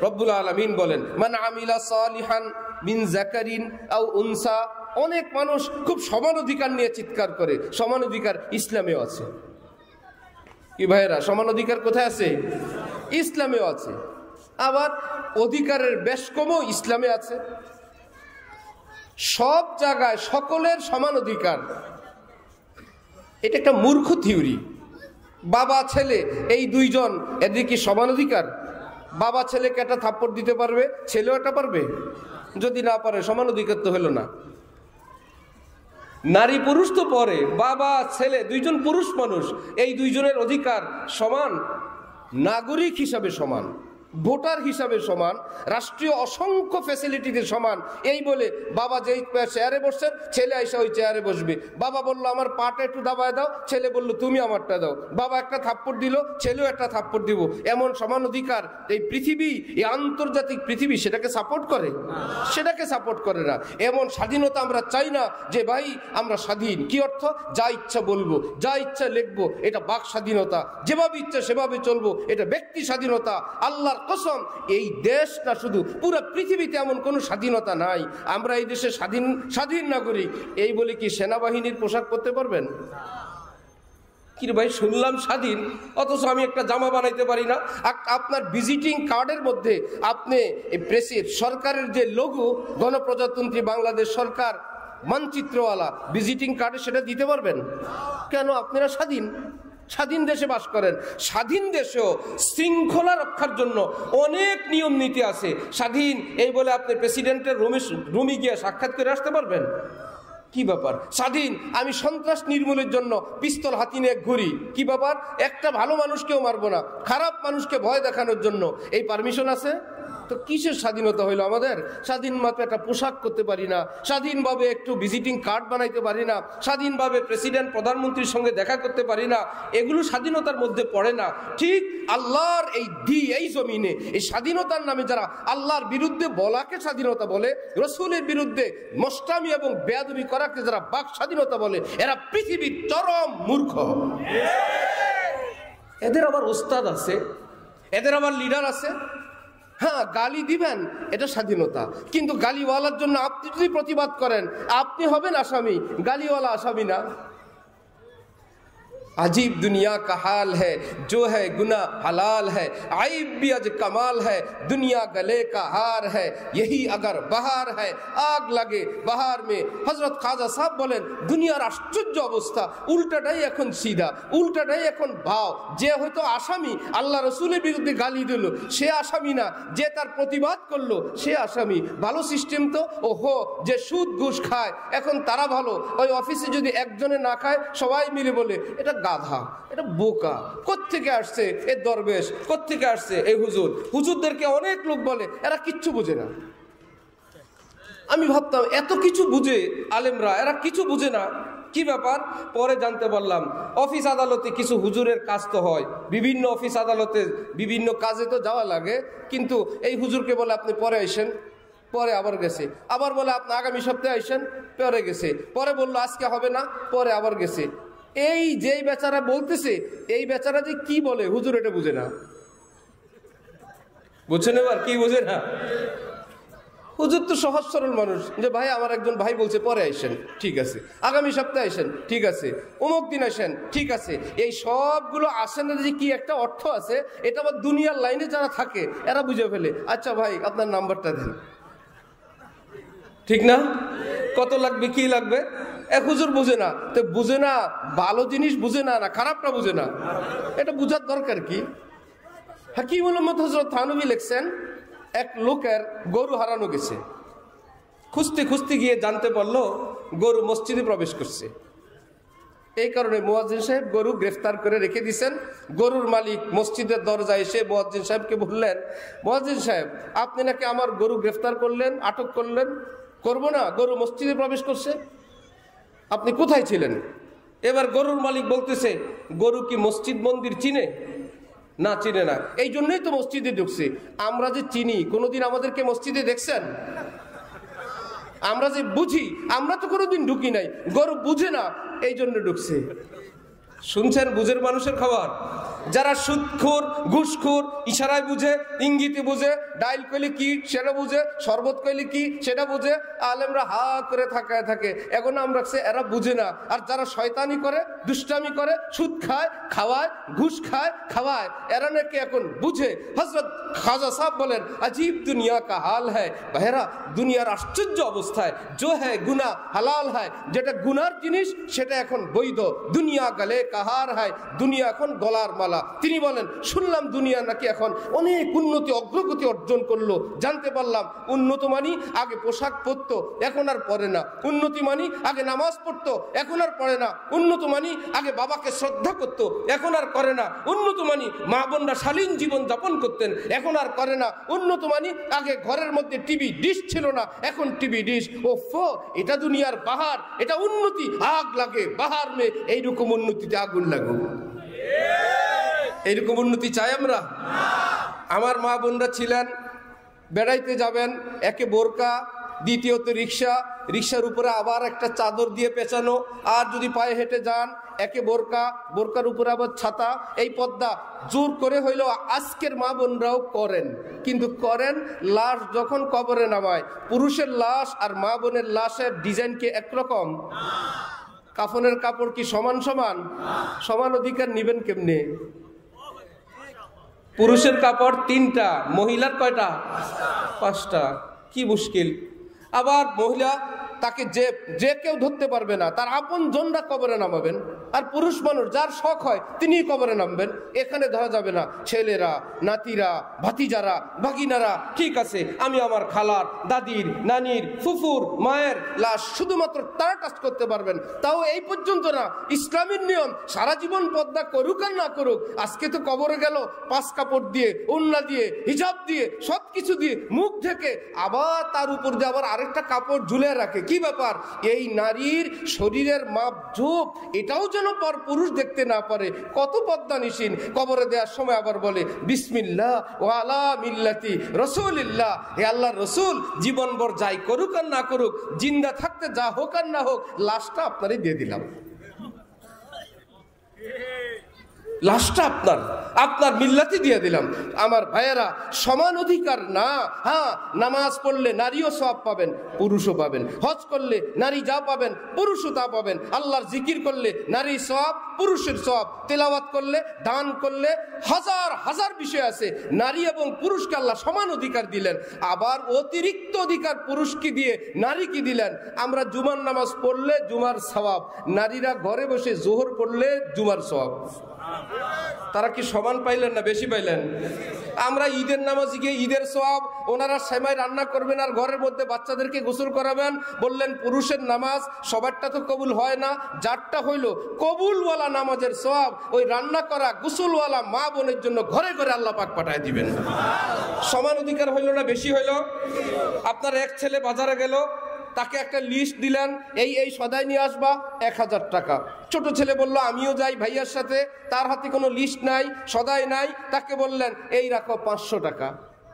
রব্বুল আলামিন বলেন, মান আমিলা সালিহান মিন যাকারিন আও উনসা। অনেক মানুষ খুব সমান অধিকার নিয়ে চিৎকার করে, সমান অধিকার ইসলামেও আছে। কি ভাইরা, সমান অধিকার কোথায় আছে? ইসলামেও আছে। আবার অধিকারের বেশ কমও ইসলামে আছে। সব জায়গায় সকলের সমান অধিকার, এটা একটা মূর্খ থিওরি। বাবা ছেলে এই দুইজন, এদের কি সমান অধিকার? বাবা ছেলেকে একটা থাপ্পড় দিতে পারবে, ছেলেও একটা পারবে? যদি না পারে সমান অধিকার তো হলো না। নারী পুরুষ তো পরে, বাবা ছেলে দুইজন পুরুষ মানুষ, এই দুইজনের অধিকার সমান, নাগরিক হিসাবে সমান, ভোটার হিসাবে সমান, রাষ্ট্রীয় অসংখ্য ফ্যাসিলিটিতে সমান। এই বলে বাবা যেই চেয়ারে বসছেন, ছেলে আইসা ওই চেয়ারে বসবে। বাবা বললো আমার পাটা একটু দাবায় দাও, ছেলে বললো তুমি আমারটা দাও। বাবা একটা থাপ্পড় দিল, ছেলেও একটা থাপ্পড় দিব। এমন সমান অধিকার এই পৃথিবী, এই আন্তর্জাতিক পৃথিবী সেটাকে সাপোর্ট করে? সেটাকে সাপোর্ট করে না। এমন স্বাধীনতা আমরা চাই না যে ভাই আমরা স্বাধীন। কি অর্থ? যা ইচ্ছা বলবো, যা ইচ্ছা লিখবো, এটা বাক স্বাধীনতা। যেভাবে ইচ্ছা সেভাবে চলবো, এটা ব্যক্তি স্বাধীনতা। আল্লাহর কসম, এই দেশ না শুধু পুরো পৃথিবীতে এমন কোনো স্বাধীনতা নাই। আমরা এই দেশে স্বাধীন নাগরিক। এই বলে কি সেনাবাহিনীর পোশাক পরতে পারবেন? কি ভাই শুনলাম স্বাধীন, অথচ আমি একটা জামা বানাইতে পারি না। আপনার ভিজিটিং কার্ডের মধ্যে আপনি সরকারের যে লোগো, গণপ্রজাতন্ত্রী বাংলাদেশ সরকার মানচিত্রওয়ালা ভিজিটিং কার্ডে সেটা দিতে পারবেন? কেন? আপনারা স্বাধীন দেশে বাস করেন। স্বাধীন দেশেও শৃঙ্খলা রক্ষার জন্য অনেক নিয়ম নীতি আছে। স্বাধীন এই বলে আপনি প্রেসিডেন্টের রুমে গিয়ে সাক্ষাৎ করে আসতে পারবেন? কি ব্যাপার? স্বাধীন আমি সন্ত্রাস নির্মূলের জন্য পিস্তল হাতি নিয়ে ঘুরি। কি ব্যাপার? একটা ভালো মানুষকেও মারবো না, খারাপ মানুষকে ভয় দেখানোর জন্য এই পারমিশন আছে? তো কিসের স্বাধীনতা হইলো আমাদের? স্বাধীন মাত্র একটা পোশাক করতে পারি না, স্বাধীনভাবে একটু ভিজিটিং কার্ড বানাইতে পারি না, স্বাধীনভাবে প্রেসিডেন্ট প্রধানমন্ত্রীর সঙ্গে দেখা করতে পারি না। এগুলো স্বাধীনতার মধ্যে পড়ে না। ঠিক আল্লাহর এই জমিনে এই স্বাধীনতার নামে যারা আল্লাহর বিরুদ্ধে বলাকে স্বাধীনতা বলে, রসুলের বিরুদ্ধে মস্তামি এবং বেয়াদবি করাকে যারা বাক স্বাধীনতা বলে, এরা পৃথিবীর চরম মূর্খ। এদের আবার ওস্তাদ আছে, এদের আবার লিডার আছে। হ্যাঁ, গালি দিবেন, এটা স্বাধীনতা। কিন্তু গালিওয়ালার জন্য আপনি যদি প্রতিবাদ করেন, আপনি হবেন আসামি, গালিওয়ালা আসামি না। अजीब दुनिया का हाल है, जो है गुनाह हलाल है, आइब भी अज कमाल है, दुनिया गले का हार है, यही अगर बहार है आग लगे बहार में। हजरत खाजा साहब बोलेन, दुनियार आश्चर्य अवस्था, उल्टाटाई एखन सीधा, उल्टाटाई एखन भाव। जे हयतो आसामी, आल्लाह रसूलेर बिरुद्धे गाली दिल, से आसामी ना, जे तार प्रतिबाद करलो से आसामी। भालो सिस्टेम तो ओहो, जे सूद घुष खाय एखन तारा भालो, ओई अफिसे यदि एकजने ना खाय सबाई मिले बोले এটা গাধা, এটা বোকা। কোত্থেকে আসছে এ দরবেশ, কোত্থেকে আসছে এই হুজুর? হুজুরদেরকে অনেক লোক বলে এরা কিচ্ছু বুঝে না। আমি ভাবতাম এত কিছু বুঝে আলেমরা, এরা কিছু বুঝে না। কি ব্যাপার? পরে জানতে পারলাম অফিস আদালতে কিছু হুজুরের কাজ তো হয়, বিভিন্ন অফিস আদালতে বিভিন্ন কাজে তো যাওয়া লাগে। কিন্তু এই হুজুরকে বলে আপনি পরে আইসেন, পরে আবার গেছে। আবার বলে আপনি আগামী সপ্তাহে আইসেন, পরে গেছে। পরে বললো আজকে হবে না, পরে আবার গেছে। এই যেই বেচারা বলতেছে, এই বেচারা যে কি বলে হুজুর এটা বুঝে না। বুঝছেন এবার কি বুঝে না? হুজুর তো সহজ সরল মানুষ, যে ভাই আমার একজন ভাই বলছে পরে আইসেন, ঠিক আছে। আগামী সপ্তাহে আইসেন, ঠিক আছে। অমুক দিন আসেন, ঠিক আছে। এই সবগুলো আসেনের যে কি একটা অর্থ আছে, এটা আবার দুনিয়ার লাইনে যারা থাকে এরা বুঝে ফেলে। আচ্ছা ভাই আপনার নাম্বারটা দেন, ঠিক না? কত লাগবে, কি লাগবে? এক হুজুর বুঝে না। তো বুঝে না, ভালো জিনিস বুঝে না, না খারাপটা বুঝে না, এটা বুঝার দরকার কি? হাকিমুল উম্মত হযরত থানভী লিখছেন, এক লোকের গরু হারানো গেছে। খুঁজতে খুঁজতে গিয়ে জানতে পারলো গরু মসজিদে প্রবেশ করছে। এই কারণে মুয়াজ্জিন সাহেব গরু গ্রেফতার করে রেখে দিয়েছেন। গরুর মালিক মসজিদের দরজায় এসে মুয়াজ্জিন সাহেবকে বললেন, মুয়াজ্জিন সাহেব আপনি নাকি আমার গরু গ্রেফতার করলেন, আটক করলেন। করবো না, গরু মসজিদে প্রবেশ করছে, আপনি কোথায় ছিলেন? এবার গরুর মালিক বলতেছে, গরু কি মসজিদ মন্দির চিনে? না, চিনে না। এই জন্যই তো মসজিদে ঢুকছে। আমরা যে চিনি, কোনোদিন আমাদেরকে মসজিদে দেখছেন? আমরা যে বুঝি, আমরা তো কোনোদিন ঢুকি নাই। গরু বুঝে না, এই জন্য ঢুকছে। শুনছেন বুঝের মানুষের খবর? যারা সুদখোর ঘুষখোর, ইশারায় বুঝে, ইঙ্গিতে বুঝে, ডাইল কইলে কি সেটা বুঝে, শরবত কইলে কি সেটা বুঝে, আলেমরা হা করে থাকায় থাকে। এখন আমরা এরা বুঝে না। আর যারা শয়তানি করে, দুষ্টামি করে, সুদ খায়, খাওয়ায়, ঘুষ খায়, খাওয়ায়, এরা নাকি এখন বুঝে। হযরত খাজা সাহেব বলেন, अजीब दुनिया का हाल है बहरा, দুনিয়ার আশ্চর্য অবস্থায় जो है गुना হালাল है, যেটা গুনার জিনিস সেটা এখন বৈধ। দুনিয়া গলে কাহার হয়, দুনিয়া এখন গলার মালা। তিনি বলেন, শুনলাম দুনিয়া নাকি এখন অনেক উন্নতি অগ্রগতি অর্জন করলো। জানতে পারলাম উন্নত মানি আগে পোশাক পরতো, এখন আর পরে না। উন্নতি মানি আগে নামাজ পড়তো, এখন আর পড়ে না। উন্নত মানি আগে বাবাকে শ্রদ্ধা করতো, এখন আর করে না। উন্নত মানি মা বোনরা শালীন জীবন যাপন করতেন, এখন আর করে না। উন্নত মানি আগে ঘরের মধ্যে টিভি ডিশ ছিল না, এখন টিভি ডিশ। ওফো, এটা দুনিয়ার বাহার, এটা উন্নতি। আগ লাগে বাহার মে, এইরকম উন্নতিতে আগুন লাগুক। এইরকম উন্নতি চাই আমরা? আমার মা বোনরা ছিলেন, বেড়াইতে যাবেন, একে বোরকা, দ্বিতীয়ত রিক্সা, রিক্সার উপরে আবার একটা চাদর দিয়ে পেঁচানো, আর যদি পায়ে হেঁটে যান একে বোরকা, বোরকার উপরে আবার ছাতা, এই পর্দা জোর করে হইলেও আজকের মা বোনরাও করেন। কিন্তু করেন লাশ যখন কবরে নামায়, পুরুষের লাশ আর মা বোনের লাশের ডিজাইন কি একরকম? কাফনের কাপড় কি সমান সমান? সমান অধিকার নিবেন কেমনে? পুরুষের কাপড় 3টা, মহিলার কয়টা? 5টা। কি মুশকিল। আবার মহিলা তাকে যে কেউ ধরতে পারবে না, তার আপন জনরা কবরে নামাবেন। আর পুরুষ মানুষ যার শখ হয় তিনি কবরে নামবেন। এখানে ধরা যাবে না ছেলেরা, নাতিরা, ভাতিজারা, ভাগিনারা। ঠিক আছে, আমি আমার খালার, দাদির, নানির, ফুফুর, মায়ের লাশ শুধুমাত্র তারা টাচ করতে পারবেন। তাও এই পর্যন্ত না। ইসলামের নিয়ম সারা জীবন পর্দা করুক আর না করুক, আজকে তো কবরে গেল 5 কাপড় দিয়ে, ওড়না দিয়ে, হিজাব দিয়ে, সব কিছু দিয়ে মুখ ঢেকে, আবার তার উপর দিয়ে আবার আরেকটা কাপড় ঝুলে রাখে। কি ব্যাপার? এই নারীর শরীরের মাপ ঝোপ এটাও যেন পর পুরুষ দেখতে না পারে। কত পদ্মানিসীন। কবরে দেওয়ার সময় আবার বলে, বিসমিল্লাহ ওয়া আলা মিল্লাতি রাসূলিল্লাহ। হে আল্লাহর রাসূল, জীবনভর যাই করুক আর না করুক, জিন্দা থাকতে যা হোক আর না হোক, লাশটা আপনারই দিয়ে দিলাম। লাশটা আপনার মিল্লাতি দিয়ে দিলাম। আমার ভাইয়েরা, সমান অধিকার না। হ্যাঁ, নামাজ পড়লে নারীও সওয়াব পাবেন, পুরুষও পাবেন। হজ করলে নারী যা পাবেন, পুরুষও তা পাবেন। আল্লাহর জিকির করলে নারী সওয়াব, পুরুষের সওয়াব। তেলাওয়াত করলে, দান করলে, হাজার হাজার বিষয় আছে। নারী এবং পুরুষকে আল্লাহ সমান অধিকার দিলেন। আবার অতিরিক্ত অধিকার পুরুষকে দিয়ে নারীকে দিলেন। আমরা জুমার নামাজ পড়লে জুমার সওয়াব, নারীরা ঘরে বসে জোহর পড়লে জুমার সওয়াব। তারা কি সমান পাইলেন না বেশি পাইলেন? আমরা ঈদের নামাজে গিয়ে ঈদের সওয়াব, ওনারা সেমাই রান্না করবেন আর ঘরের মধ্যে বাচ্চাদেরকে গোসল করাবেন। বললেন পুরুষের নামাজ সবারটা তো কবুল হয় না, যারটা হইল কবুলওয়ালা নামাজের সওয়াব ওই রান্না করা গোসলওয়ালা মা বোনের জন্য ঘরে ঘরে আল্লাহ পাক পাঠায় দিবেন। সমান অধিকার হইল না বেশি হইল? আপনার এক ছেলে বাজারে গেল, তাকে একটা লিস্ট দিলেন, এই সদাই নিয়ে আসবা, 1000 টাকা। ছোট ছেলে বলল আমিও যাই ভাইয়ার সাথে, তার হাতে কোনো লিস্ট নাই, সদাই নাই। তাকে বললেন এই রাখো 500 টাকা।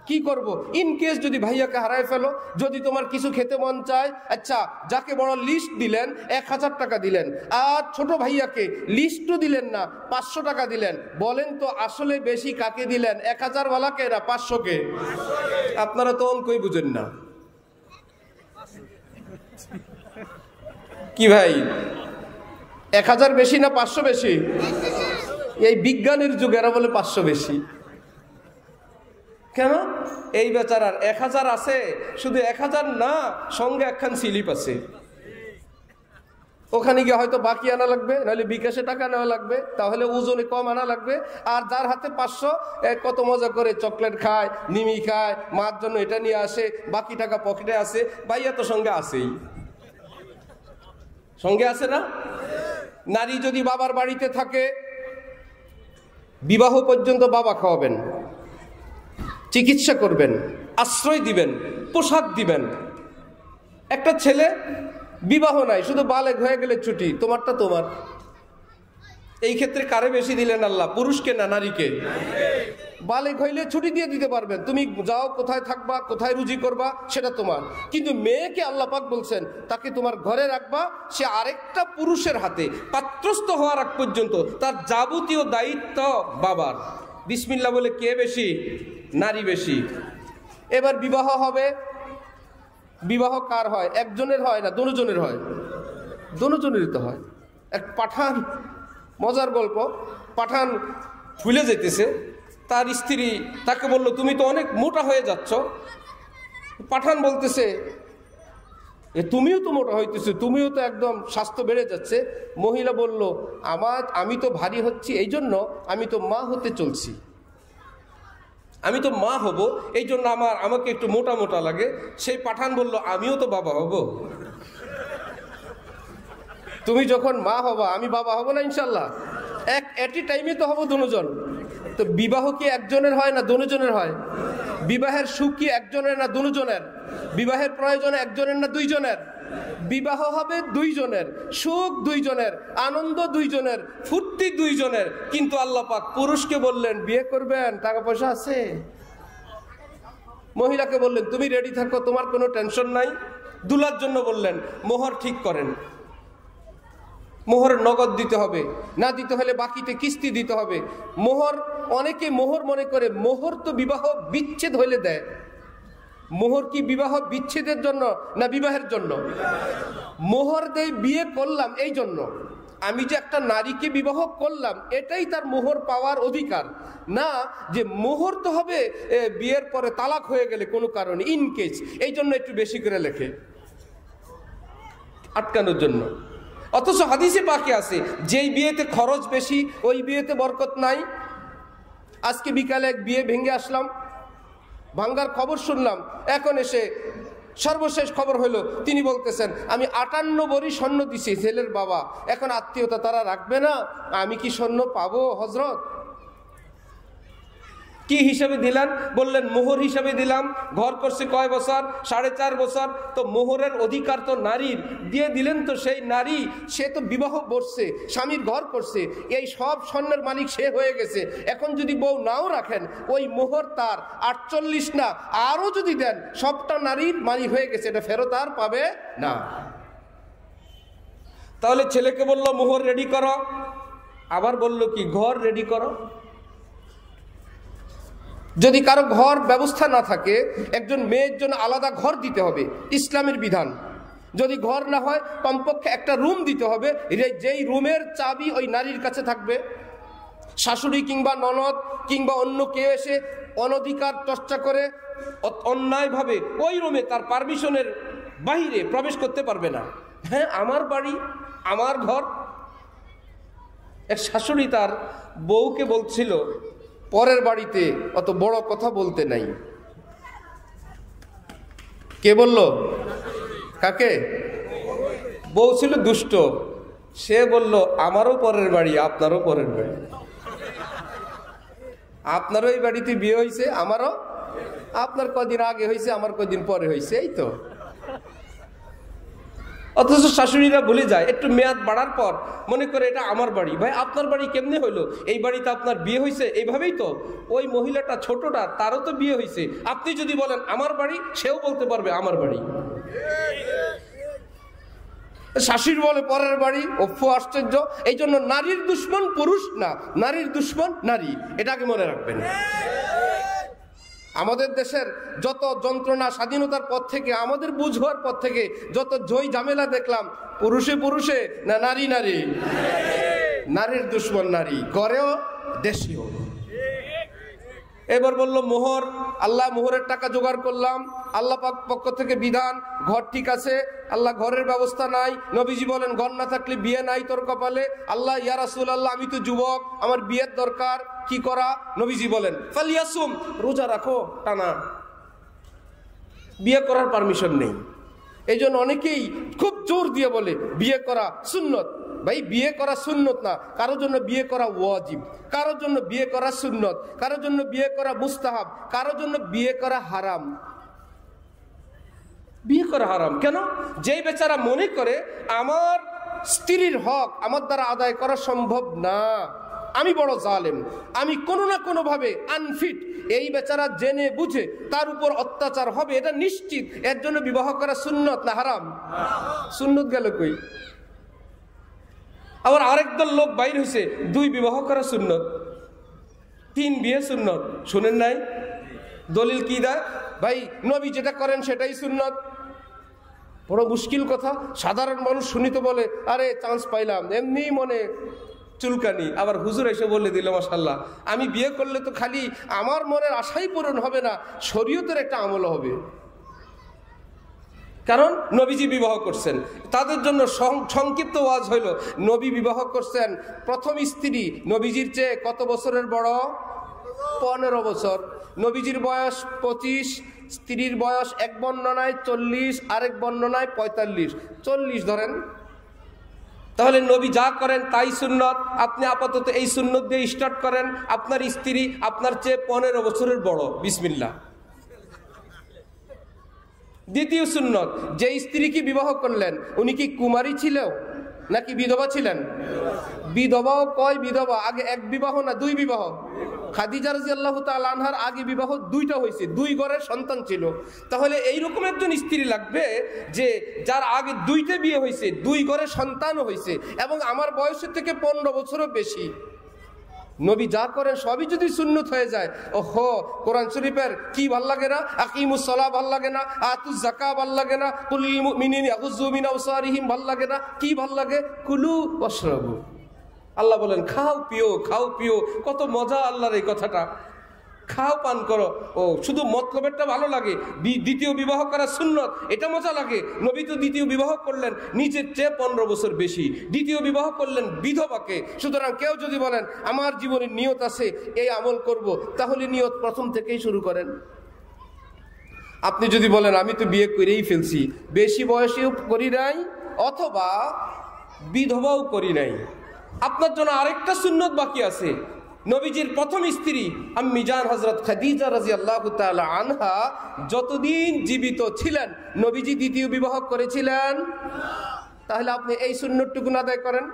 কি করব? ইন কেস যদি ভাইয়াকে হারায় ফেলো, যদি তোমার কিছু খেতে মন চায়। আচ্ছা, যাকে বড় লিস্ট দিলেন 1000 টাকা দিলেন, আর ছোট ভাইয়াকে লিস্টও দিলেন না, 500 টাকা দিলেন। বলেন তো আসলে বেশি কাকে দিলেন, 1000 ওয়ালাকে না 500 কে? আপনারা তো অঙ্কই বুঝেন না। কি ভাই, 1000 বেশি না 500 বেশি? এই বিজ্ঞানের যুগে এরা বলে 500 বেশি। কেন? এই বেচারার 1000 আছে, শুধু 1000 না, সঙ্গে একখান স্লিপ আছে। ওখানে গিয়ে হয়তো বাকি আনা লাগবে, নাহলে বিকাশে টাকা নেওয়া লাগবে, তাহলে ওজনে কম আনা লাগবে। আর যার হাতে 500, কত মজা করে চকলেট খায়, নিমি খায়, মার জন্য এটা নিয়ে আসে, বাকি টাকা পকেটে আছে। ভাইয়া তো সঙ্গে আছেই, সঙ্গে আছে না? নারী যদি বাবার বাড়িতে থাকে, বিবাহ পর্যন্ত বাবা খাওয়াবেন, চিকিৎসা করবেন, আশ্রয় দিবেন, পোশাক দিবেন। একটা ছেলে বিবাহ নাই, শুধু বালেগ হয়ে গেলে ছুটি, তোমারটা তোমার। এই ক্ষেত্রে কারে বেশি দিলেন আল্লাহ, পুরুষকে না নারীকে? বালেগ হইলে ছুটি দিয়ে দিতে পারবেন, তুমি যাও, কোথায় থাকবা, কোথায় রুজি করবা সেটা তোমার। কিন্তু মেয়েকে আল্লাহ পাক বলছেন তাকে তোমার ঘরে রাখবা, সে আরেকটা পুরুষের হাতে পাত্রস্থ হওয়ার আগ পর্যন্ত তার যাবতীয় দায়িত্ব বাবার। বিসমিল্লাহ বলে কে বেশি? নারী বেশি। এবার বিবাহ হবে, বিবাহ কার হয়? একজনের হয় না দুজনের হয়? দুজনেরই তো হয়। এক পাঠান, মজার গল্প, পাঠান ভুলে যেতেছে, তার স্ত্রী তাকে বলল তুমি তো অনেক মোটা হয়ে যাচ্ছ। পাঠান বলতেছে তুমিও তো মোটা হইতেছো, তুমিও তো একদম স্বাস্থ্য বেড়ে যাচ্ছে। মহিলা বলল আমি তো ভারী হচ্ছি এই জন্য আমি তো মা হতে চলছি, আমি তো মা হব এই জন্য আমাকে একটু মোটা মোটা লাগে। সেই পাঠান বলল আমিও তো বাবা হব, তুমি যখন মা হবা আমি বাবা হব না ইনশাল্লাহ? একই টাইমে তো হবো দুজন। তো বিবাহ কি একজনের হয় না দুজনের হয়? বিবাহের সুখ কি একজনের না দুজনের? বিবাহের প্রয়োজন একজনের না দুইজনের? বিবাহ হবে দুইজনের, সুখ দুইজনের, আনন্দ দুইজনের, ফুর্তি দুইজনের। কিন্তু আল্লাহ পাক পুরুষকে বললেন বিয়ে করবেন, টাকা পয়সা আছে। মহিলাকে বললেন তুমি রেডি থাকো, তোমার কোনো টেনশন নাই। দুলার জন্য বললেন মোহর ঠিক করেন, মোহর নগদ দিতে হবে, না দিতে হলে বাকিতে কিস্তি দিতে হবে। মোহর, অনেকে মোহর মনে করে মোহর তো বিবাহ বিচ্ছেদ হইলে দেয়। মোহর কি বিবাহ বিচ্ছেদের জন্য না বিবাহের জন্য? মোহর দেয় বিয়ে করলাম এই জন্য, আমি যে একটা নারীকে বিবাহ করলাম এটাই তার মোহর পাওয়ার অধিকার, না যে মোহর তো হবে বিয়ের পরে তালাক হয়ে গেলে কোনো কারণে, ইন কেস। এই জন্য একটু বেশি করে লেখে আটকানোর জন্য। অথচ হাদিসে পাকে আছে যেই বিয়েতে খরচ বেশি ওই বিয়েতে বরকত নাই। আজকে বিকালে এক বিয়ে ভেঙে আসলাম, ভাঙ্গার খবর শুনলাম, এখন এসে সর্বশেষ খবর হলো তিনি বলতেছেন আমি 58 ভরি স্বর্ণ দিছি ছেলের বাবা, এখন আত্মীয়তা তারা রাখবে না, আমি কি স্বর্ণ পাবো হজরত? কি হিসাবে দিলেন? বললেন মোহর হিসাবে দিলাম। ঘর করছে কয় বছর? 4.5 বছর। তো মোহরের অধিকার তো নারীর, দিয়ে দিলেন তো সেই নারী, সে তো বিবাহ করছে, স্বামীর ঘর করছে, এই সব স্বর্ণের মালিক সে হয়ে গেছে। এখন যদি বউ নাও রাখেন ওই মোহর তার 48 না আরো যদি দেন সবটা নারীর মালিক হয়ে গেছে, এটা ফেরত আর পাবে না। তাহলে ছেলেকে বলল মোহর রেডি করো, আবার বলল কি ঘর রেডি করো। যদি কারো ঘর ব্যবস্থা না থাকে একজন মেয়ের জন্য আলাদা ঘর দিতে হবে, ইসলামের বিধান। যদি ঘর না হয় কমপক্ষে একটা রুম দিতে হবে, যেই রুমের চাবি ওই নারীর কাছে থাকবে। শাশুড়ি কিংবা ননদ কিংবা অন্য কেউ এসে অনধিকার চর্চা করে অন্যায়ভাবে ওই রুমে তার পারমিশনের বাইরে প্রবেশ করতে পারবে না। হ্যাঁ, আমার বাড়ি, আমার ঘর। এক শাশুড়ি তার বউকে বলছিল পরের বাড়িতে অত বড় কথা বলতে নাই। কে বলল? কাকে? বউ ছিল দুষ্ট, সে বলল আমারও পরের বাড়ি, আপনারও পরের বাড়ি, আপনারও এই বাড়িতে বিয়ে হয়েছে, আমারও, আপনার কদিন আগে হয়েছে, আমার কদিন পরে হয়েছে, এই তো। অথচ শাশুড়িরা ভুলে যায়, একটু মেয়াদ বাড়ার পর মনে করে এটা আমার বাড়ি। ভাই আপনার বাড়ি কেমনে হইলো? এই বাড়িতে আপনার বিয়ে হয়েছে, এইভাবেই তো। ওই মহিলাটা ছোটটা, তারও তো বিয়ে হয়েছে। আপনি যদি বলেন আমার বাড়ি, সেও বলতে পারবে আমার বাড়ি। শাশুড়ি বলে পরের বাড়ি, অফ আশ্চর্য। এই জন্য নারীর দুশ্মন পুরুষ না, নারীর দুশ্মন নারী, এটাকে মনে রাখবেন। আমাদের দেশের যত যন্ত্রণা স্বাধীনতার পর থেকে, আমাদের বুঝ হওয়ার পর থেকে যত জয় ঝামেলা দেখলাম, পুরুষে পুরুষে না নারী নারী? নারীর দুশ্মন নারী, ঘরেও দেশেও। এবার বলল মোহর, আল্লাহ মোহরের টাকা জোগাড় করলাম, আল্লাহ পাক পক্ষ থেকে বিধান, ঘর ঠিক আছে, আল্লাহ ঘরের ব্যবস্থা নাই। নবীজি বলেন ঘর না থাকলে বিয়ে নাই তোর কপালে। আল্লাহ ইয়া রাসূলুল্লাহ আমি তো যুবক, আমার বিয়ের দরকার, কি করা? নবীজি বলেন ফালিয়াসুম, রোজা রাখো টানা। বিয়ে করার পারমিশন নেই। এই জন্য অনেকেই খুব জোর দিয়ে বলে বিয়ে করা সুন্নত। ভাই বিয়ে করা সুন্নত না, কারোর জন্য বিয়ে করা ওয়াজিব, কারোর জন্য বিয়ে করা সুন্নত, কারোর জন্য বিয়ে করা মুস্তাহাব, কারোর জন্য বিয়ে করা হারাম। বিয়ে করা হারাম কেন? যেই বেচারা মনে করে আমার স্ত্রীর হক আমার দ্বারা আদায় করা সম্ভব না, আমি বড় জালেম, আমি কোনো না কোনোভাবে আনফিট, এই বেচারা জেনে বুঝে তার উপর অত্যাচার হবে, এটা নিশ্চিত। এর জন্য বিবাহ করা সুন্নত না হারাম? সুন্নত গেল কই? আবার আরেক দল লোক বাইর হয়েছে, 2 বিবাহ করা সুন্নত, 3 বিয়ে সুন্নত। শুনেন নাই? দলিল কি দেয়? ভাই নবী যেটা করেন সেটাই সুন্নত। বড় মুশকিল কথা। সাধারণ মানুষ শুনিতে বলে আরে চান্স পাইলাম, এমনি মনে চুলকানি। আবার হুজুর এসে বলে দিল মাশাআল্লাহ, আমি বিয়ে করলে তো খালি আমার মনের আশাই পূরণ হবে না, শরীয়তের একটা আমল হবে। কারণ নবীজি বিবাহ করছেন। তাদের জন্য সংক্ষিপ্ত ওয়াজ হইল, নবী বিবাহ করছেন, প্রথম স্ত্রী নবীজির চেয়ে কত বছরের বড়? 15 বছর। নবীজির বয়স 25, স্ত্রীর বয়স এক বর্ণনায় 40, আরেক বর্ণনায় 45, 40 ধরেন। তাহলে নবী যা করেন তাই সুন্নত। আপনি আপাতত এই সুন্নত দিয়ে স্টার্ট করেন। আপনার স্ত্রী আপনার চেয়ে 15 বছরের বড়, বিসমিল্লাহ। দ্বিতীয় সুন্নত, যে স্ত্রী কি বিবাহ করলেন উনি কি কুমারী ছিল নাকি বিধবা ছিলেন? বিধবাও কয় বিধবা, আগে 1 বিবাহ না 2 বিবাহ। খাদিজা রাদিয়াল্লাহু তাআলা আনহার আগে বিবাহ 2টা হয়েছে, 2 ঘরের সন্তান ছিল। তাহলে এইরকম একজন স্ত্রী লাগবে যে যার আগে 2টা বিয়ে হয়েছে, 2 ঘরের সন্তানও হয়েছে, এবং আমার বয়সের থেকে 15 বছরও বেশি। নবী যা করেন সবই যদি সুন্নত হয়ে যায়, ওহো, কোরআন শরীফের কি ভাল লাগে না? আকিমুস সালাহ ভাল লাগে না? আতুজ যাকাত ভাল লাগে না? কুলিল মুমিনিনা ইয়াগুযু মিন আবসারিহিম ভাল লাগে না? কি ভাল লাগে? কুলু ওয়াশরাবু। আল্লাহ বলেন খাও পিও, খাও পিও। কত মজা আল্লাহর এই কথাটা, খাও পান করো। ও শুধু মতলবেরটা ভালো লাগে, দ্বিতীয় বিবাহ করা সুন্নত, এটা মজা লাগে। নবী তো দ্বিতীয় বিবাহ করলেন নিজের চেয়ে 15 বছর বেশি, দ্বিতীয় বিবাহ করলেন বিধবাকে। সুতরাং কেউ যদি বলেন আমার জীবনের নিয়ত আছে এই আমল করব, তাহলে নিয়ত প্রথম থেকেই শুরু করেন। আপনি যদি বলেন আমি তো বিয়ে করেই ফেলছি, বেশি বয়সেও করি নাই অথবা বিধবাও করি নাই, আপনার জন্য আরেকটা সুন্নত বাকি আছে। নবীজির প্রথম স্ত্রী আম্মি জান হযরত খাদিজা রাদিয়াল্লাহু তাআলা আনহা যতদিন জীবিত ছিলেন নবীজি দ্বিতীয় বিবাহ করেছিলেন? তাহলে আপনি এই সুন্নতটুকু আদায় করেন।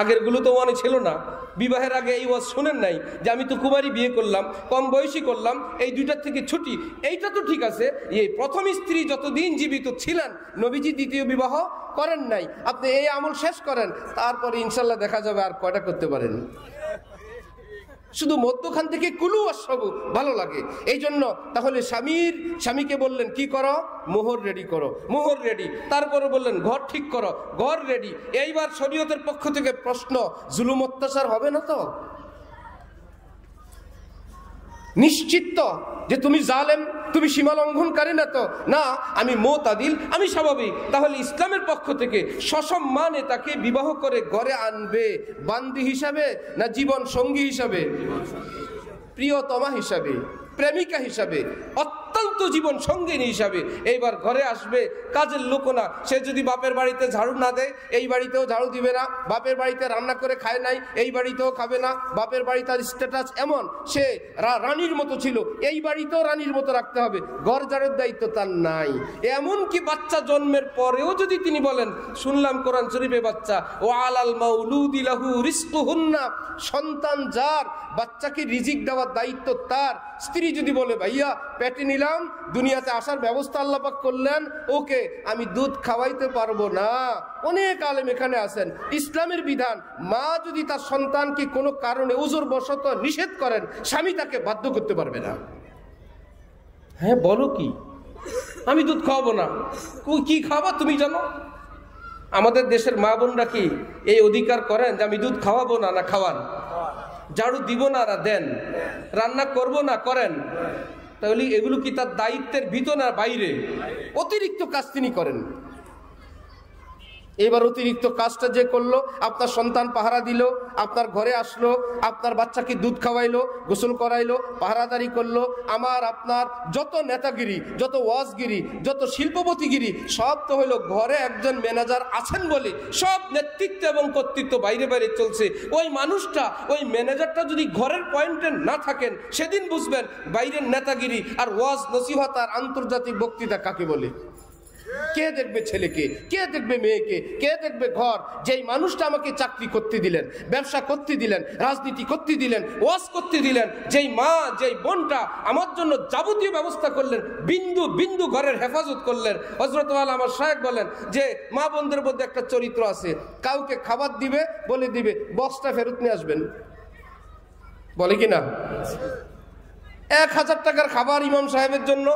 আগের গুলো তো মনে ছিল না। বিবাহের আগে এই ওয়াজ শুনেন নাই যে আমি তো কুমারী বিয়ে করলাম, কম বয়সী করলাম, এই 2টার থেকে ছুটি। এইটা তো ঠিক আছে, এই প্রথম স্ত্রী যতদিন জীবিত ছিলেন নবীজি দ্বিতীয় বিবাহ করেন নাই। আপনি এই আমল শেষ করেন, তারপরে ইনশাল্লাহ দেখা যাবে আর কয়টা করতে পারেন। শুধু মধ্যখান থেকে কুলু অসবু ভালো লাগে এই জন্য। তাহলে স্বামীকে বললেন কি করো? মোহর রেডি করো, মোহর রেডি। তারপরে বললেন ঘর ঠিক করো, ঘর রেডি। এইবার শরীয়তের পক্ষ থেকে প্রশ্ন, জুলুম অত্যাচার হবে না তো? নিশ্চিত তো যে তুমি জালেম, তুমি সীমা লঙ্ঘনকারী না তো? না, আমি মুতাদিল, আমি স্বাভাবিক। তাহলে ইসলামের পক্ষ থেকে সসম্মানে তাকে বিবাহ করে ঘরে আনবে, বান্দি হিসাবে না জীবন সঙ্গী হিসাবে? প্রিয়তমা হিসাবে, প্রেমিকা হিসাবে, অত্যন্ত জীবন সঙ্গিনী হিসাবে। এইবার ঘরে আসবে, কাজের লোক না। সে যদি বাপের বাড়িতে ঝাড়ু না দেয় এই বাড়িতেও ঝাড়ু দিবে না, বাপের বাড়িতে রান্না করে খায় নাই এই বাড়িতেও খাবে না, বাপের বাড়ি তার স্ট্যাটাস এমন সে রানীর মতো ছিল এই বাড়িতেও রানীর মতো রাখতে হবে, ঘর ঝাড়ুর দায়িত্ব তার নাই। এমনকি বাচ্চা জন্মের পরেও যদি তিনি বলেন, শুনলাম কোরআন শরীফে বাচ্চা ও আলাল মাউলুদি লাহু রিজকুহুন্না, সন্তান যার বাচ্চাকে রিজিক দেওয়ার দায়িত্ব তার। স্ত্রী যদি বলে ভাইয়া পেটে নিলাম, দুনিয়াতে আসার ব্যবস্থা আল্লাহ পাক করলেন, ওকে আমি দুধ খাওয়াইতে পারবো না। অনেক আলেম এখানে আছেন, ইসলামের বিধান, মা যদি তার সন্তানকে কোনো কারণে উজর বশত নিষেধ করেন, স্বামী তাকে বাধ্য করতে পারবে না। হ্যাঁ বলো কি, আমি দুধ খাওয়াবো না। কি খাওয়াবা তুমি জানো? আমাদের দেশের মা বোনরা কি এই অধিকার করেন যে আমি দুধ খাওয়াবো না? না খাওয়ান। ঝাড়ু দিব না? না দেন। রান্না করব না? করেন। তাহলে এগুলো কি তার দায়িত্বের ভিতর না বাইরে? অতিরিক্ত কাজ তিনি করেন। এবার অতিরিক্ত কাজটা যে করলো, আপনার সন্তান পাহারা দিল, আপনার ঘরে আসলো, আপনার বাচ্চাকে দুধ খাওয়াইলো, গোসল করাইলো, পাহারাদারি করলো, আমার আপনার যত নেতাগিরি, যত ওয়াজগিরি, যত শিল্পপতিগিরি সব তো হইলো ঘরে একজন ম্যানেজার আছেন বলে। সব নেতৃত্ব এবং কর্তৃত্ব বাইরে বাইরে চলছে। ওই মানুষটা, ওই ম্যানেজারটা যদি ঘরের পয়েন্টে না থাকেন, সেদিন বুঝবেন বাইরের নেতাগিরি আর ওয়াজ নসিহত আর আন্তর্জাতিক বক্তৃতা কাকে বলে। কে দেখবে ছেলেকে, কে দেখবে মেয়েকে, কে দেখবে ঘর? যেই মানুষটা আমাকে চাকরি করতে দিলেন, ব্যবসা করতে দিলেন, রাজনীতি করতে দিলেন, ওয়াজ করতে দিলেন, যেই মা যেই বোনটা আমার জন্য যাবতীয় ব্যবস্থা করলেন, বিন্দু বিন্দু ঘরের হেফাজত করলেন। হযরত ওয়ালা আমার শায়েখ বলেন যে মা বোনদের মধ্যে একটা চরিত্র আছে, কাউকে খাবার দিবে বলে দিবে বক্সটা ফেরত নিয়ে আসবেন, বলে কি না? 1000 টাকার খাবার ইমাম সাহেবের জন্য,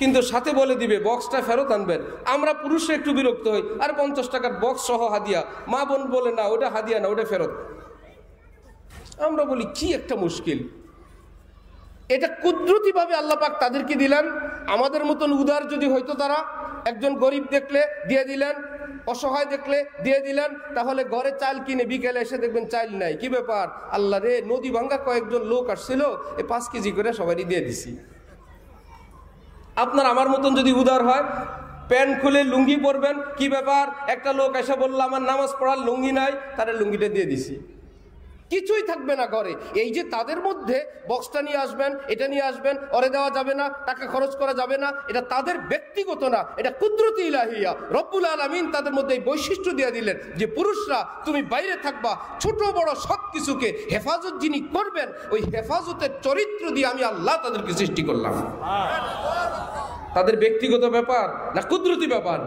কিন্তু সাথে বলে দিবে বক্সটা ফেরত আনবেন। আমরা পুরুষরা একটু বিরক্ত হই, আর 50 টাকার বক্স সহ হাদিয়া। মা বোন বলে না ওটা হাদিয়া না, ওটা ফেরত। আমরা বলি কি একটা মুশকিল। এটা কুদরতি ভাবে আল্লাহ পাক তাদেরকে দিলেন। আমাদের মতন উদার যদি হয়তো, তারা একজন গরিব দেখলে দিয়ে দিলেন, অসহায় দেখলে দিয়ে দিলেন, তাহলে ঘরে চাল কিনে বিকেলে এসে দেখবেন চাল নাই, কি ব্যাপার? আল্লাহ রে, নদী ভাঙ্গা কয়েকজন লোক আসছিল, 5 কেজি করে সবারই দিয়ে দিছি। আপনার আমার মতন যদি উদার হয়, প্যান্ট খুলে লুঙ্গি পরবেন, কি ব্যাপার? একটা লোক এসে বললো আমার নামাজ পড়ার লুঙ্গি নাই, তার লুঙ্গিটা দিয়ে দিছি, কিছুই থাকবে না ঘরে। এই যে তাদের মধ্যে বক্সটা নিয়ে আসবেন, এটা নিয়ে আসবেন, ওরে দেওয়া যাবে না, টাকা খরচ করা যাবে না, এটা তাদের ব্যক্তিগত না, এটা কুদরতি ইলাহিয়া। রব্বুল আলামিন তাদের মধ্যে এই বৈশিষ্ট্য দিয়ে দিলেন যে পুরুষরা তুমি বাইরে থাকবা, ছোট বড় সব কিছুকে হেফাজত যিনি করবেন, ওই হেফাজতের চরিত্র দিয়ে আমি আল্লাহ তাদেরকে সৃষ্টি করলাম। তাদের ব্যক্তিগত ব্যাপার না কুদরতি ব্যাপার।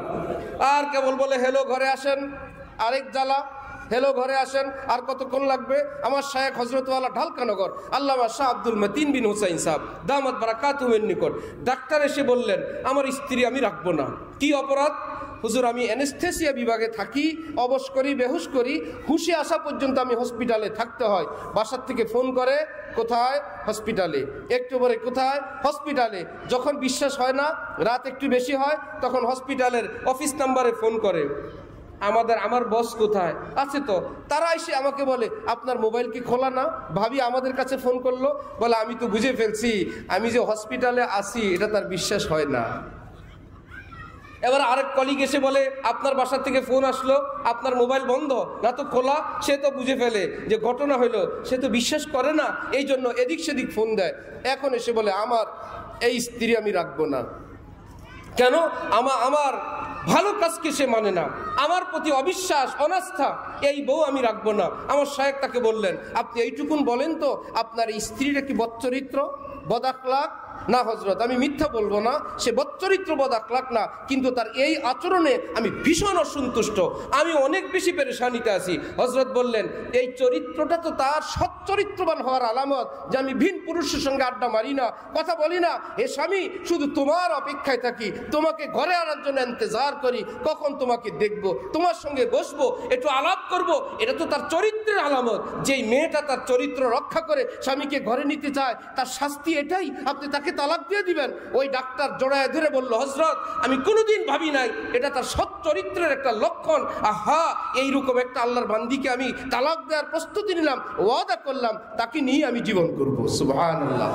আর কেবল বলে হেলো ঘরে আসেন, আরেক জ্বালা। হেলো ঘরে আসেন, আর কতক্ষণ লাগবে? আমার শায়েখ হযরত ওয়ালা ঢালকানগর আল্লামা শাহ আব্দুল মতিন বিন হুসাইন সাহেব দামাত বারাকাতুহুর নিকট ডাক্তার এসে বললেন আমার স্ত্রী আমি রাখবো না। কি অপরাধ? হুজুর আমি অ্যানেস্থেসিয়া বিভাগে থাকি, অবশ করি, বেহুশ করি, হুঁশে আসা পর্যন্ত আমি হসপিটালে থাকতে হয়। বাসার থেকে ফোন করে, কোথায়? হসপিটালে। একটু পরে কোথায়? হসপিটালে। যখন বিশ্বাস হয় না, রাত একটু বেশি হয়, তখন হসপিটালের অফিস নাম্বারে ফোন করে, আমার বস কোথায় আছে? তো তারা এসে আমাকে বলে আপনার মোবাইল কি খোলা না? ভাবি আমাদের কাছে ফোন করলো, বলে আমি তো বুঝে ফেলছি আমি যে হসপিটালে আছি, এটা তার বিশ্বাস হয় না। এবার আরেক কলিগ এসে বলে আপনার বাসা থেকে ফোন আসলো, আপনার মোবাইল বন্ধ না তো খোলা। সে তো বুঝে ফেলে যে ঘটনা হইলো, সে তো বিশ্বাস করে না, এই জন্য এদিক সেদিক ফোন দেয়। এখন এসে বলে আমার এই স্ত্রী আমি রাখবো না। কেন? আমার ভালো কাজকে সে মানে না, আমার প্রতি অবিশ্বাস, অনাস্থা, এই বউ আমি রাখবো না। আমার শায়েখ তাকে বললেন আপনি এইটুকুন বলেন তো আপনার স্ত্রীরা কি বদচরিত্র, বদাখলাক? না হযরত, আমি মিথ্যা বলবো না, সে বদচরিত্র বদাখলাক না, কিন্তু তার এই আচরণে আমি ভীষণ অসন্তুষ্ট, আমি অনেক বেশি পেরেশানিতে আছি। হযরত বললেন এই চরিত্রটা তো তার সচ্চরিত্রবান হওয়ার আলামত, যে আমি ভিন পুরুষের সঙ্গে আড্ডা মারি না, কথা বলি না, হে স্বামী শুধু তোমার অপেক্ষায় থাকি, তোমাকে ঘরে আনার জন্য ইন্তজার করি, কখন তোমাকে দেখবো, তোমার সঙ্গে বসবো, একটু আলাপ করব। এটা তো তার চরিত্রের আলামত। যেই মেয়েটা তার চরিত্র রক্ষা করে স্বামীকে ঘরে নিতে চায়, তার শাস্তি এটাই, আপনি তাকে তালাক দিয়ে দিবেন। ওই ডাক্তার জড়ায় ধরে বলল হযরত আমি কোনোদিন ভাবি নাই এটা তার সৎ চরিত্রের একটা লক্ষণ। আহা, এইরকম একটা আল্লাহর বান্দিকে আমি তালাক দেওয়ার প্রস্তুতি নিলাম, ওয়াদা করলাম তাকে নিয়ে আমি জীবন করব। সুবহানাল্লাহ।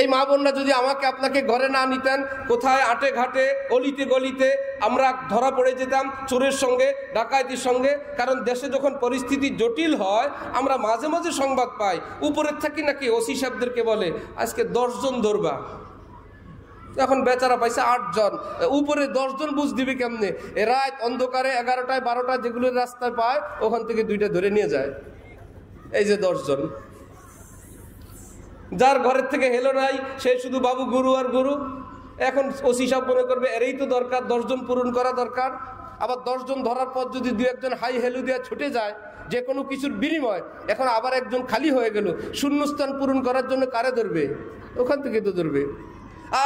এই মা বোনরা যদি আমাকে আপনাকে ঘরে না নিতেন, কোথায় আটে ঘাটে অলিতে গলিতে আমরা ধরা পড়ে যেতাম চোরের সঙ্গে, ডাকাইতির সঙ্গে। কারণ দেশে যখন পরিস্থিতি জটিল হয়, আমরা মাঝে মাঝে সংবাদ পাই উপরের থাকি নাকি ওসি সাহেবদেরকে বলে আজকে 10 জন ধরবা। এখন বেচারা পাইছে 8 জন, উপরে 10 জন বুঝ দিবে কেমনে? রাত অন্ধকারে 11টায় 12টায় যেগুলো রাস্তায় পায়, ওখান থেকে 2টা ধরে নিয়ে যায়। এই যে 10 জন, যার ঘরের থেকে হেলো নাই সে শুধু বাবু গুরু আর গুরু। এখন ওসি সাহেব মনে করবে এরই তো দরকার, 10 জন পূরণ করা দরকার। আবার 10 জন ধরার পর যদি 2-1 হাই হেলু দিয়ে ছুটে যায় যে কোনো কিছুর বিনিময়, এখন আবার একজন খালি হয়ে গেল, শূন্যস্থান পূরণ করার জন্য কারে ধরবে? ওখান থেকে তো ধরবে।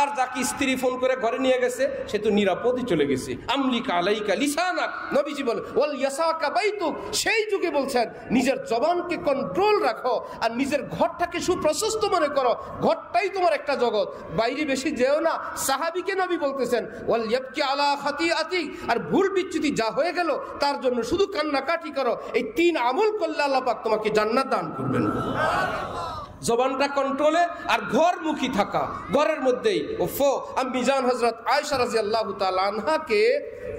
আর যাকে স্ত্রী ফোন করে ঘরে নিয়ে গেছে সে তো নিরাপদই চলে গেছে। আমলিকা আলাইকা লিসানাক, নবীজি বলেন ওয়াল ইয়াসাকা বাইতুক, সেই যুগে বলছেন নিজের জবানকে কন্ট্রোল রাখো আর নিজের ঘরটাকে সুপ্রশস্ত মনে করো, ঘরটাই তোমার একটা জগৎ, বাইরে বেশি যেও না। সাহাবীকে নবী বলতেছেন ওয়াল ইয়াবকি আলা খাতিআতিক, আর ভুল বিচ্যুতি যা হয়ে গেল তার জন্য শুধু কান্নাকাটি করো। এই 3 আমল করলে আল্লাহ পাক তোমাকে জান্নাত দান করবেন। জবানটা কন্ট্রোলে আর ঘরমুখী থাকা, ঘরের মধ্যেই। মিজান হযরত আয়েশা রাদিয়াল্লাহু তাআলা আনহাকে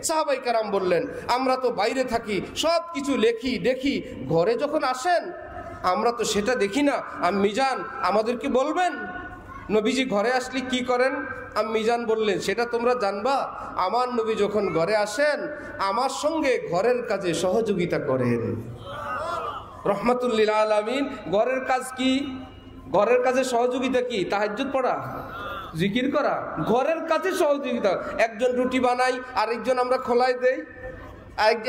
সাহাবায়ে কেরাম বললেন আমরা তো বাইরে থাকি, সব কিছু লেখি দেখি, ঘরে যখন আসেন আমরা তো সেটা দেখি না, মিজান আমাদেরকে বলবেন? নবীজি ঘরে আসলে কি করেন? আম্মিজান বললেন, সেটা তোমরা জানবা। আমার নবী যখন ঘরে আসেন আমার সঙ্গে ঘরের কাজে সহযোগিতা করেন। রহমাতুল্লিল আলামিন। ঘরের কাজ কি? ঘরের কাজে সহযোগিতা কি? তাহাজ্জুদ পড়া, জিকির করা, ঘরের কাজে সহযোগিতা। একজন রুটি বানাই, আরেকজন আমরা খোলাই দেই,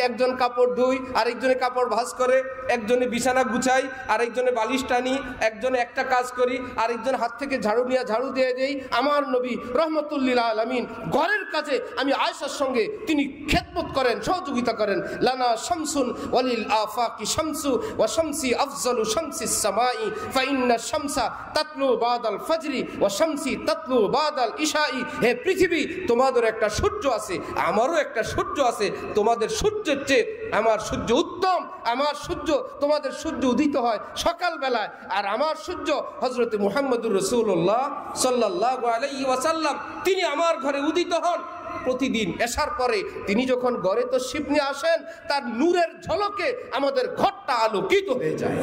একজন কাপড় ধুই, আরেকজনে কাপড় ভাঁজ করে, একজনে বিছানা গুছাই, আরেকজনে বালিশ টানি, একজনে একটা কাজ করি, আরেকজন হাত থেকে ঝাড়ু নিয়ে ঝাড়ু দিয়ে দেই। আমার নবী রহমতুল্লিল আলামিন ঘরের কাজে আমি আয়েশার সঙ্গে তিনি খেদমত করেন, সহযোগিতা করেন। লানা শামসুন ওয়ালিল আফাকি শামসু ওয়া শামসি আফজালু শামসিস সামাই ফাইন্না শামসা তাতলু বাদাল ফজরি ওয়া শামসি তাতলু বাদাল ইশাই। হে পৃথিবী, তোমাদের একটা সূর্য আছে, আমারও একটা সূর্য আছে। তোমাদের সূর্যের চেয়ে আমার সূর্য উত্তম। আমার সূর্য, তোমাদের সূর্য উদিত হয় সকালবেলায়, আর আমার সূর্য হযরত মুহাম্মদুর রাসূলুল্লাহ সাল্লাল্লাহু আলাইহি ওয়াসাল্লাম তিনি আমার ঘরে উদিত হন প্রতিদিন এশার পরে। তিনি যখন ঘরে তশরিফ নিয়ে আসেন তার নূরের ঝলকে আমাদের ঘরটা আলোকিত হয়ে যায়।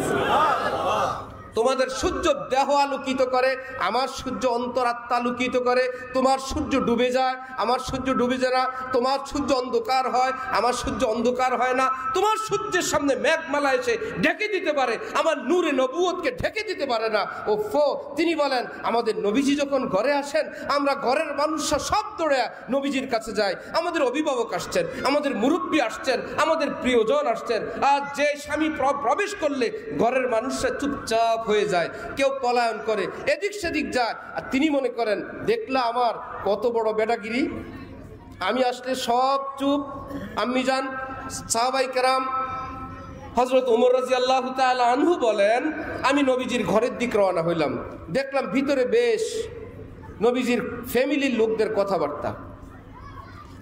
তোমাদের সূর্য দেহ আলোকিত করে, আমার সূর্য অন্তরাত্মা আলোকিত করে। তোমার সূর্য ডুবে যায়, আমার সূর্য ডুবে যায় না। তোমার সূর্য অন্ধকার হয়, আমার সূর্য অন্ধকার হয় না। তোমার সূর্যের সামনে মেঘমালা এসে ঢেকে দিতে পারে, আমার নূরে নবুয়তকে ঢেকে দিতে পারে না। ও ফো, তিনি বলেন আমাদের নবীজি যখন ঘরে আসেন আমরা ঘরের মানুষরা সব দৌড়ে নবীজির কাছে যাই। আমাদের অভিভাবক আসছেন, আমাদের মুরব্বী আসছেন, আমাদের প্রিয়জন আসছেন। আর যে স্বামী প্রবেশ করলে ঘরের মানুষরা চুপচাপ হয়ে যায়, কেউ পলায়ন করে, এদিক সেদিক যায়। আর তিনি মনে করেন দেখলা আমার কত বড় বেটাগিরি, আমি আসলে সব চুপ। আম্মিজান, সাহাবায়ে কেরাম, হযরত ওমর রাদিয়াল্লাহু তাআলা আনহু বলেন আমি নবীজির ঘরের দিক রওনা হইলাম, দেখলাম ভিতরে বেশ নবীজির ফ্যামিলির লোকদের কথাবার্তা।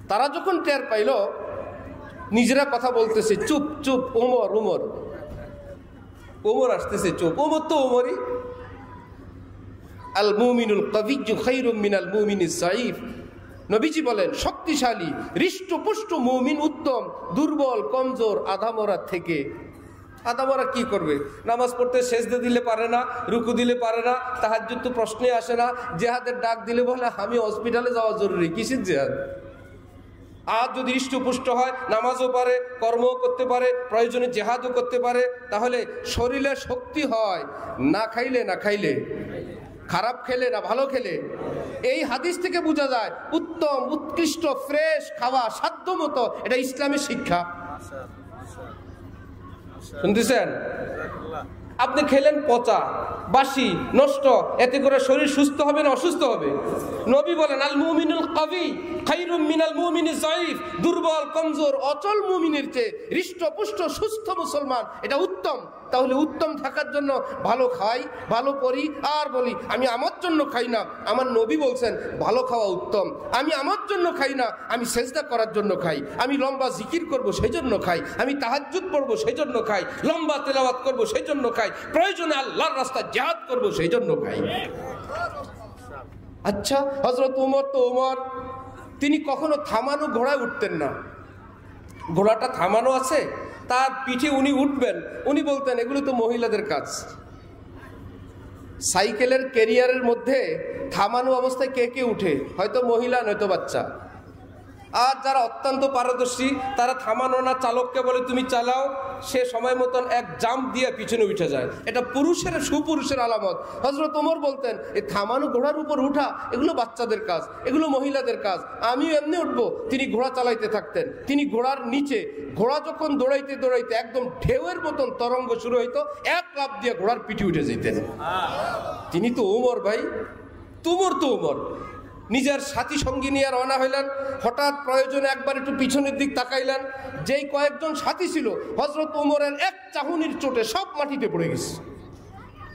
তারা যখন টের পাইল নিজেরা কথা বলতেছে, চুপ চুপ, ওমর ওমর ওমর আসতেছে, চুপ। ওমর তো ওমরই। আল মুমিনুল কাবিয়্যু খায়রুম মিনাল মুমিনিজ যায়ীফ। নবীজি বলেন শক্তিশালী হৃষ্টপুষ্ট মুমিন উত্তম দুর্বল কমজোর আধামরা থেকে। আধামরা কি করবে? নামাজ পড়তে সেজদা দিলে পারে না, রুকু দিলে পারে না, তাহাজ্জুদ তো প্রশ্নে আসে না, জিহাদের ডাক দিলে বলে আমি হসপিটালে যাওয়া জরুরি। কিসের জিহাদ? আর যদি হৃষ্টপুষ্ট হয়, নামাজও পারে, কর্মও করতে পারে, প্রয়োজনে জেহাদও করতে পারে, তাহলে শরীরে শক্তি হয় না খাইলে, না খাইলে, খারাপ খেলে না ভালো খেলে। এই হাদিস থেকে বোঝা যায় উত্তম উৎকৃষ্ট ফ্রেশ খাওয়া সাধ্য মতো, এটা ইসলামের শিক্ষা। শুনতেছেন? আপনি খেলেন পচা, বাসি, নষ্ট, এতে করে শরীর সুস্থ হবে না অসুস্থ হবে? নবী বলেন আল মুমিনুল কাবি খায়রুম মিনাল মুমিনিজ যায়ীফ। দুর্বল কমজোর অচল মুমিনের চেয়ে হৃষ্টপুষ্ট সুস্থ মুসলমান এটা উত্তম। তাহলে উত্তম থাকার জন্য ভালো খাই, ভালো পড়ি, আর বলি আমি আমার জন্য খাই না। আমার নবী বলছেন ভালো খাওয়া উত্তম। আমি আমার জন্য খাই না, আমি সেজদা করার জন্য খাই, আমি লম্বা জিকির করব সেই জন্য খাই, আমি তাহাজ্জুদ পড়বো সেই জন্য খাই, লম্বা তেলাওয়াত করব সেই জন্য খাই, প্রয়োজনে আল্লাহর রাস্তায় জিহাদ করব সেই জন্য খাই। আচ্ছা, হযরত ওমর তো ওমর, তিনি কখনো থামানো ঘোড়ায় উঠতেন না। ঘোড়াটা থামানো আছে, তার পিঠে উনি উঠবেন, উনি বলতেন এগুলো তো মহিলাদের কাজ। সাইকেলের ক্যারিয়ারের মধ্যে থামানো অবস্থায় কে কে উঠে? হয়তো মহিলা, নয়তো বাচ্চা। আর যারা অত্যন্ত পারদর্শী তারা থামানো না, চালককে বলে তুমি চালাও, সে সময় মতন এক জাম্প দিয়ে পিছনে উঠে যায়। এটা পুরুষের, সুপুরুষের আলামত। হযরত ওমর বলতেন এই থামানো ঘোড়ার উপর উঠা এগুলো বাচ্চাদের কাজ, এগুলো মহিলাদের কাজ, আমিও এমনি উঠবো। তিনি ঘোড়া চালাইতে থাকতেন। তিনি ঘোড়ার নিচে, ঘোড়া যখন দৌড়াইতে দৌড়াইতে একদম ঢেউয়ের মতন তরঙ্গ শুরু হইতো, এক লাফ দিয়ে ঘোড়ার পিঠে উঠে যেতেন। তিনি তো ওমর ভাই, তুমর তো ওমর। নিজের সাথী সঙ্গী নিয়ে রওনা হইলেন। হঠাৎ প্রয়োজনে একবার একটু পিছনের দিক তাকাইলেন, যেই কয়েকজন সাথী ছিল হযরত ওমরের এক চাহনির চোটে সব মাটিতে পড়ে গেছে।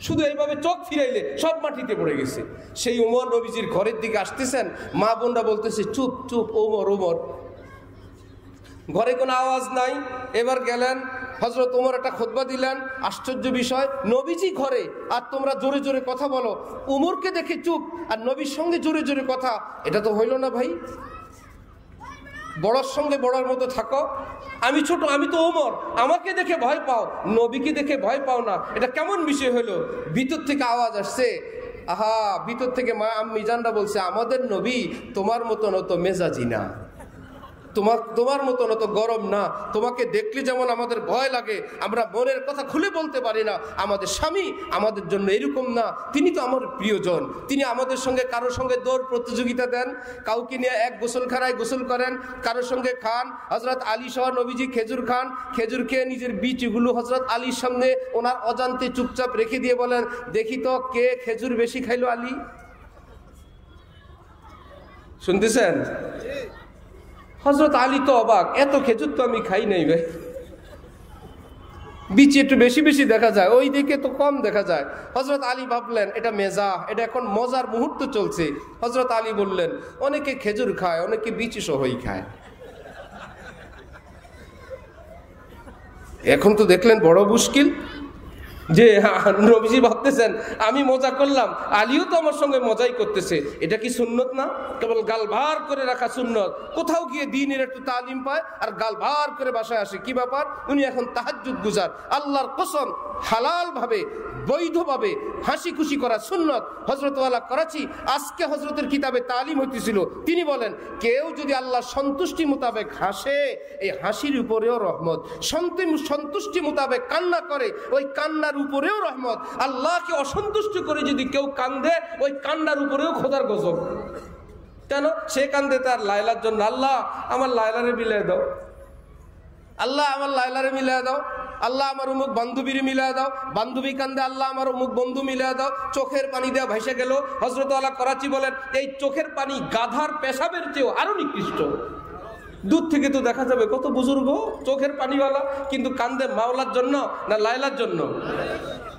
শুধু এইভাবে চোখ ফিরাইলে সব মাটিতে পড়ে গেছে। সেই ওমর নবীজির ঘরের দিকে আসতেছেন, মা বোনরা বলতেছে চুপ চুপ, ওমর ওমর। ঘরে কোনো আওয়াজ নাই। এবার গেলেন, হযরত ওমর একটা খুতবা দিলেন। আশ্চর্য বিষয়, নবীজি ঘরে আর তোমরা জোরে জোরে কথা বলো। ওমরকে দেখে চুপ আর নবীর সঙ্গে জোরে জোরে কথা, এটা তো হইল না ভাই। বড়র সঙ্গে বড়র মতো থাকো। আমি ছোট, আমি তো ওমর, আমাকে দেখে ভয় পাও, নবীকে দেখে ভয় পাও না, এটা কেমন বিষয় হলো? ভিতর থেকে আওয়াজ আসছে, আহা, ভিতর থেকে মা আম্মি জানরা বলছে, আমাদের নবী তোমার মতন অত মেজাজি না, তোমার মতন অত গরম না, তোমাকে দেখলে যেমন আমাদের ভয় লাগে, আমরা মনের কথা খুলে বলতে পারি না, আমাদের স্বামী আমাদের জন্য এরকম না, তিনি তো আমার প্রিয়জন, তিনি আমাদের সঙ্গে কারোর সঙ্গে দৌড় প্রতিযোগিতা দেন, কাউকে নিয়ে এক গোসলখানায় গোসল করেন, কারোর সঙ্গে খান। হযরত আলী সহ নবীজি খেজুর খান, খেজুর খেয়ে নিজের বীজগুলো হযরত আলীর সামনে ওনার অজান্তে চুপচাপ রেখে দিয়ে বলেন, দেখি তো কে খেজুর বেশি খাইলো আলী। শুনতেছেন? হযরত আলী তো অবাক, এত খেজুর তো আমি খাই নাই ভাই, বিচি একটু বেশি বেশি দেখা যায়, ওই দিকে তো কম দেখা যায়। হযরত আলী ভাবলেন এটা মেজা, এটা এখন মজার মুহূর্ত চলছে। হযরত আলী বললেন, অনেকে খেজুর খায়, অনেকে বিচি সহই খায়, এখন তো দেখলেন বড় মুশকিল যে নবীজি ভাবতেছেন আমি মজা করলাম, আলীও তো আমার সঙ্গে মজাই করতেছে, এটা কি সুন্নত না? কেবল গাল ভার করে রাখা সুন্নত, কোথাও গিয়ে দ্বীনের একটু তালিম পায় আর গাল ভার করে বাসায় আসে, কি ব্যাপার? উনি এখন তাহাজ্জুদ গুজার, আল্লাহর কসম হালাল ভাবে বৈধভাবে হাসি খুশি করা সুন্নত। হযরত ওয়ালা করাচি আজকে হযরতের কিতাবে তালিম হইতেছিল, তিনি বলেন কেউ যদি আল্লাহর সন্তুষ্টি মোতাবেক হাসে, এই হাসির উপরেও রহমত, সন্তুষ্টি মোতাবেক কান্না করে, ওই কান্নার উপরেও রহমত, আল্লাহকে অসন্তুষ্ট করে যদি কেউ কান্দে, ওই কান্নার উপরেও খোদার গজব। কেন? সে কান্দে তার লায়লার জন্য, আল্লাহ আমার লায়লারে মিলিয়ে দাও, আল্লাহ আমার লায়লারে মিলিয়ে দাও, আল্লাহ আমার অমুক বান্ধবীরে মিলিয়ে দাও, বান্ধবী কান্দে, আল্লাহ আমার অমুক বন্ধু মিলিয়ে দাও, চোখের পানি দেওয়া ভাইসে গেল। হযরত আলা করাচি বলেন এই চোখের পানি গাধার পেশাবের চেয়েও আরো নিকৃষ্ট। দূর থেকে তো দেখা যাবে কত বুজুর্গ চোখের পানিওয়ালা, কিন্তু কান্দে মাওলার জন্য না লায়লার জন্য?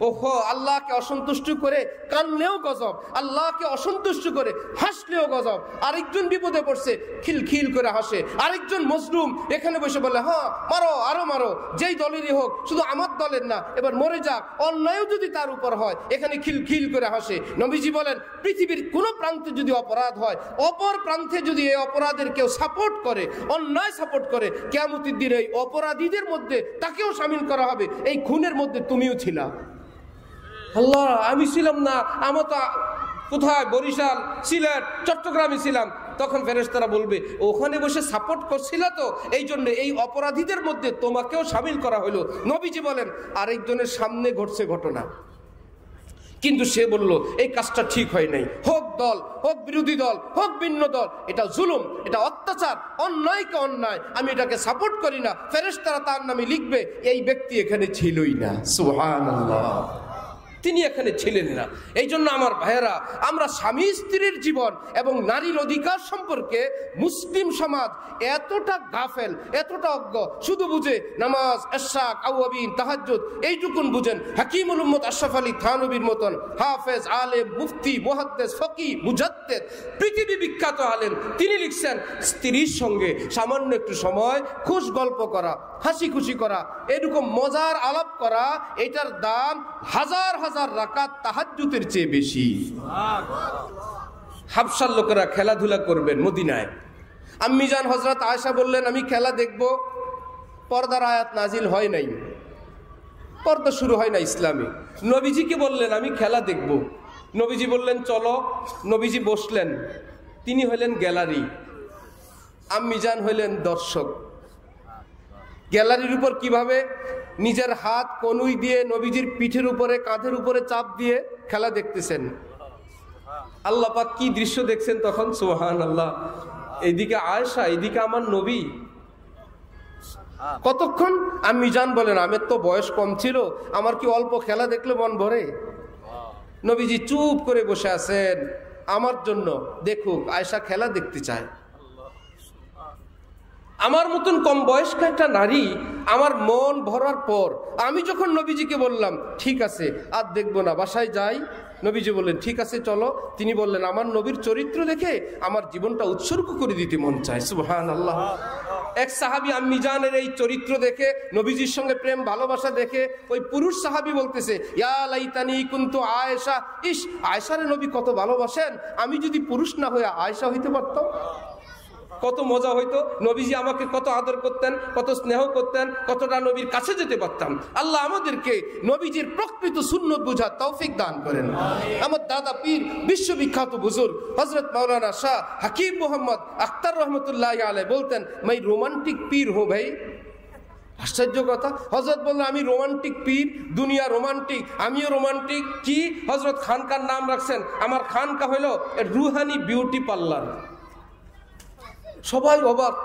ওহো, আল্লাহকে অসন্তুষ্ট করে কানলেও গজব, আল্লাহকে অসন্তুষ্ট করে হাসলেও গজব। আরেকজন বিপদে পড়ছে, খিলখিল করে হাসে, আরেকজন মজলুম এখানে বসে বলে হ্যাঁ মারো আরো মারো, যেই দলেরই হোক, শুধু আমার দলের না, এবার মরে যাক, অন্যায়ও যদি তার উপর হয়, এখানে খিলখিল করে হাসে। নবীজি বলেন পৃথিবীর কোন প্রান্তে যদি অপরাধ হয়, অপর প্রান্তে যদি এই অপরাধের কেউ সাপোর্ট করে, অন্যায় সাপোর্ট করে, কিয়ামতের দিন এই অপরাধীদের মধ্যে তাকেও শামিল করা হবে, এই খুনের মধ্যে তুমিও ছিলা। আল্লাহ, আমি ছিলাম না, আমার তো কোথায় বরিশাল, সিলেট, চট্টগ্রামে ছিলাম। তখন ফেরেশতারা বলবে ওখানে বসে সাপোর্ট করছিল তো, এই জন্য এই অপরাধীদের মধ্যে তোমাকেও শামিল করা হলো। নবীজি বলেন আরেকজনের সামনে ঘটছে ঘটনা, কিন্তু সে বলল এই কাজটা ঠিক হয় নাই, হোক দল, হোক বিরোধী দল, হোক ভিন্ন দল, এটা জুলুম, এটা অত্যাচার, অন্যায়কে অন্যায়, আমি এটাকে সাপোর্ট করি না। ফেরেশতারা তার নামে লিখবে এই ব্যক্তি এখানে ছিলই না। সুবহানাল্লাহ, তিনি এখানে ছিলেন না। এই জন্য আমার ভাইয়েরা, আমরা স্বামী স্ত্রীর জীবন এবং নারীর অধিকার সম্পর্কে মুসলিম সমাজ এতটা গাফেল, এতটা অজ্ঞ, শুধু বুঝে নামাজ, ইশরাক, আওয়াবিন, তাহাজ্জুদ, এইটুকুন বুঝেন। হাকিমুল উম্মত আশরাফ আলী থানভীর মতন হাফেজ, আলেম, মুফতি, মুহাদ্দিস, ফকি, মুজাদ্দিদ, পৃথিবী বিখ্যাত আলেম, তিনি লিখছেন স্ত্রীর সঙ্গে সামান্য একটু সময় খুশ গল্প করা, হাসি খুশি করা, এরকম মজার আলাপ করা, এটার দাম হাজার হাজার রাকাত তাহাজ্জুদের চেয়ে বেশি। হাবশার লোকেরা খেলাধুলা করবেন মদিনায়। আম্মিজান হযরত আয়েশা বললেন আমি খেলা দেখব। পর্দার আয়াত নাজিল হয় নাই, পর্দা শুরু হয় না ইসলামে। নবীজিকে বললেন আমি খেলা দেখব। নবীজি বললেন চলো। নবীজি বসলেন, তিনি হলেন গ্যালারি, আম্মিজান হইলেন দর্শক। গ্যালারির উপর কিভাবে নিজের হাত কনুই দিয়ে নবীজির পিঠের উপরে, কাঁধের উপরে চাপ দিয়ে খেলা দেখতেছেন। আল্লাহ পাক কি দৃশ্য দেখছেন তখন, সুবহানাল্লাহ। এইদিকে আয়েশা, এইদিকে আমার নবী। কতক্ষণ? আম্মিজান বলেন আমার তো বয়স কম ছিল, আমার কি অল্প খেলা দেখলে মন ভরে? নবীজি চুপ করে বসে আছেন, আমার জন্য দেখুক, আয়েশা খেলা দেখতে চায়। আমার মতন কম বয়স্ক একটা নারী, আমার মন ভরার পর আমি যখন নবীজিকে বললাম ঠিক আছে আর দেখবো না, বাসায় যাই, নবীজি বললেন ঠিক আছে চলো। তিনি বললেন আমার নবীর চরিত্র দেখে আমার জীবনটা উৎসর্গ করে দিতে মন চায়। সুবহানাল্লাহ। এক সাহাবী আম্মিজানের এই চরিত্র দেখে, নবীজির সঙ্গে প্রেম ভালোবাসা দেখে, ওই পুরুষ সাহাবী বলতেছে ইয়া লাইতানি কুনতু আয়েশা, ইস আয়েশারে নবী কত ভালোবাসেন, আমি যদি পুরুষ না হয়ে আয়েশা হইতে পারতাম। কত মজা হইতো, নবীজি আমাকে কত আদর করতেন, কত স্নেহ করতেন, কতটা নবীর কাছে যেতে পারতাম। আল্লাহ আমাদেরকে নবীজির প্রকৃত সুন্নত বুঝার তৌফিক দান করেন। আমার দাদা পীর বিশ্ববিখ্যাত বুজুর্গ হযরত মাওলানা শাহ হাকিম মোহাম্মদ আখতার রহমতুল্লাহ আলাইহি বলতেন, मैं रोमांटिक पीर हूँ भाई। আশ্চর্য কথা, হযরত বললেন আমি রোমান্টিক পীর, দুনিয়া রোমান্টিক, আমিও রোমান্টিক। কি হযরত খানকার নাম রাখছেন? আমার খানকা হলো রুহানি বিউটি পার্লার। সবাই অবাক,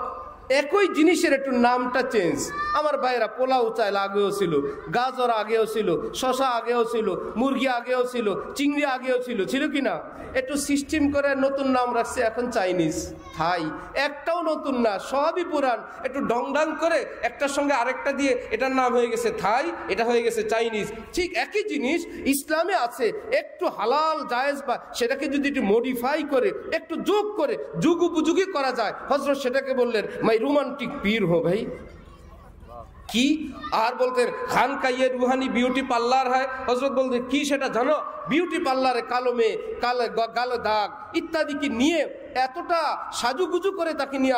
একই জিনিসের একটু নামটা চেঞ্জ। আমার ভাইরা পোলাও চাল আগেও ছিল, গাজর আগেও ছিল, শশা আগেও ছিল, মুরগি আগেও ছিল, চিংড়ি আগেও ছিল, ছিল কি না? একটু সিস্টেম করে নতুন নাম রাখছে এখন চাইনিজ, থাই, একটাও নতুন না, সবই পুরান। একটু ডংডাং করে একটার সঙ্গে আরেকটা দিয়ে এটার নাম হয়ে গেছে থাই, এটা হয়ে গেছে চাইনিজ। ঠিক একই জিনিস ইসলামে আছে, একটু হালাল জায়েজ বা সেটাকে যদি একটু মডিফাই করে একটু যোগ করে যুগ উপযোগী করা যায়, হযরত সেটাকে বললেন मैं रोमांटिक पीर हो भाई। কি আর বলতেন খানকা ये रूहानी ब्यूटी पार्लर है। হযরত বলতেন কি সেটা জানো? বিউটি পার্লারে কালো মেয়ে, কালো দাগ ইত্যাদি কি নিয়ে এতটা সাজুগুজু করে তাকে নিয়ে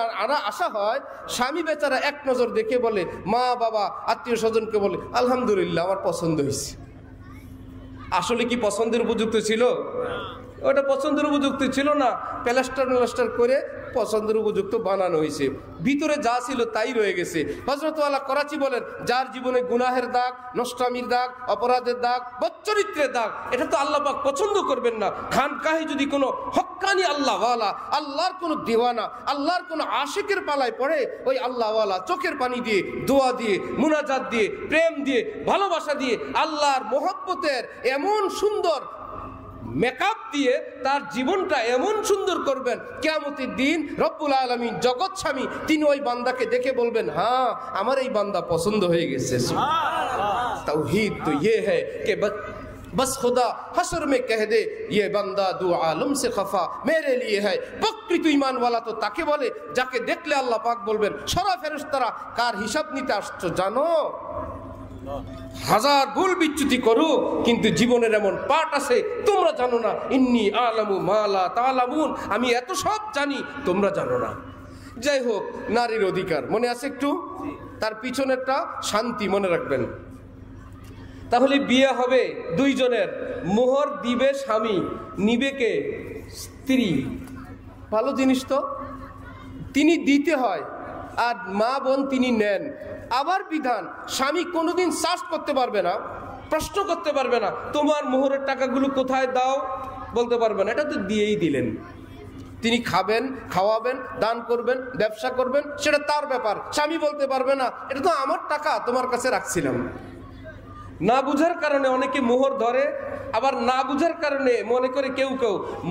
আসা হয়। স্বামী বেচারা এক নজর দেখে বলে, মা বাবা আত্মীয় স্বজনকে বলে আলহামদুলিল্লাহ আমার পছন্দ হয়েছে। আসলে কি পছন্দের উপযুক্ত ছিল? ওটা পছন্দের উপযুক্ত ছিল না, প্লাস্টার করে পছন্দের উপযুক্ত বানানো হয়েছে। ভিতরে যা ছিল তাই রয়ে গেছে। হযরত ওয়ালা করাচি বলেন, যার জীবনে গুনাহের দাগ, নষ্টামির দাগ, অপরাধের দাগ, বচ্চরিত্রের দাগ, এটা তো আল্লাহ পাক পছন্দ করবেন না। খানকাহে যদি কোনো হক্কানি আল্লাহওয়ালা, আল্লাহর কোনো দিওয়ানা, আল্লাহর কোনো আশিকের পালায় পড়ে, ওই আল্লাহওয়ালা চোখের পানি দিয়ে, দোয়া দিয়ে, মুনাজাত দিয়ে, প্রেম দিয়ে, ভালোবাসা দিয়ে, আল্লাহর মোহব্বতের এমন সুন্দর মেকআপ দিয়ে তার জীবনটা এমন সুন্দর করবেন, কিয়ামতের দিন রব্বুল আলামিন জগৎ স্বামী তিনি ওই বান্দাকে দেখে বলবেন, হ্যাঁ আমার এই বান্দা পছন্দ হয়ে গেছে। তাওহীদ তো ये है कि बस खुदा हशर में कह दे ये बंदा दो आलम से खफा मेरे लिए है। প্রকৃত ঈমান ওয়ালা তো তাকে বলে যাকে দেখলে আল্লাহ পাক বলবেন, সরা ফেরেশতারা কার হিসাব নিতে আসছো জানো? হাজার ভুল বিচ্যুতি করুক কিন্তু জীবনের এমন পাঠ আছে তোমরা জানো না। ইন্নী আলামু মা লা তা'লামুন, আমি এত সব জানি তোমরা জানো না। যাই হোক, নারীর অধিকার মনে আছে একটু? তার পিছনেরটা শান্তি মনে রাখবেন। তাহলে বিয়ে হবে দুইজনের, মোহর দিবে স্বামী, নিবে কে? স্ত্রী। ভালো জিনিস তো, তিনি দিতে হয় আর মা বোন তিনি নেন। আবার বিধান, স্বামী কোনোদিন চাষ করতে পারবে না, প্রশ্ন করতে পারবে না তোমার মোহরের টাকাগুলো কোথায় দাও, বলতে পারবে না, এটা তো দিয়েই দিলেন। তিনি খাবেন, খাওয়াবেন, দান করবেন, ব্যবসা করবেন, সেটা তার ব্যাপার। স্বামী বলতে পারবে না এটা তো আমার টাকা তোমার কাছে রাখছিলাম। না বুঝার কারণে অনেকে মোহর ধরে, আবার না বুঝার কারণে মনে করে কেউ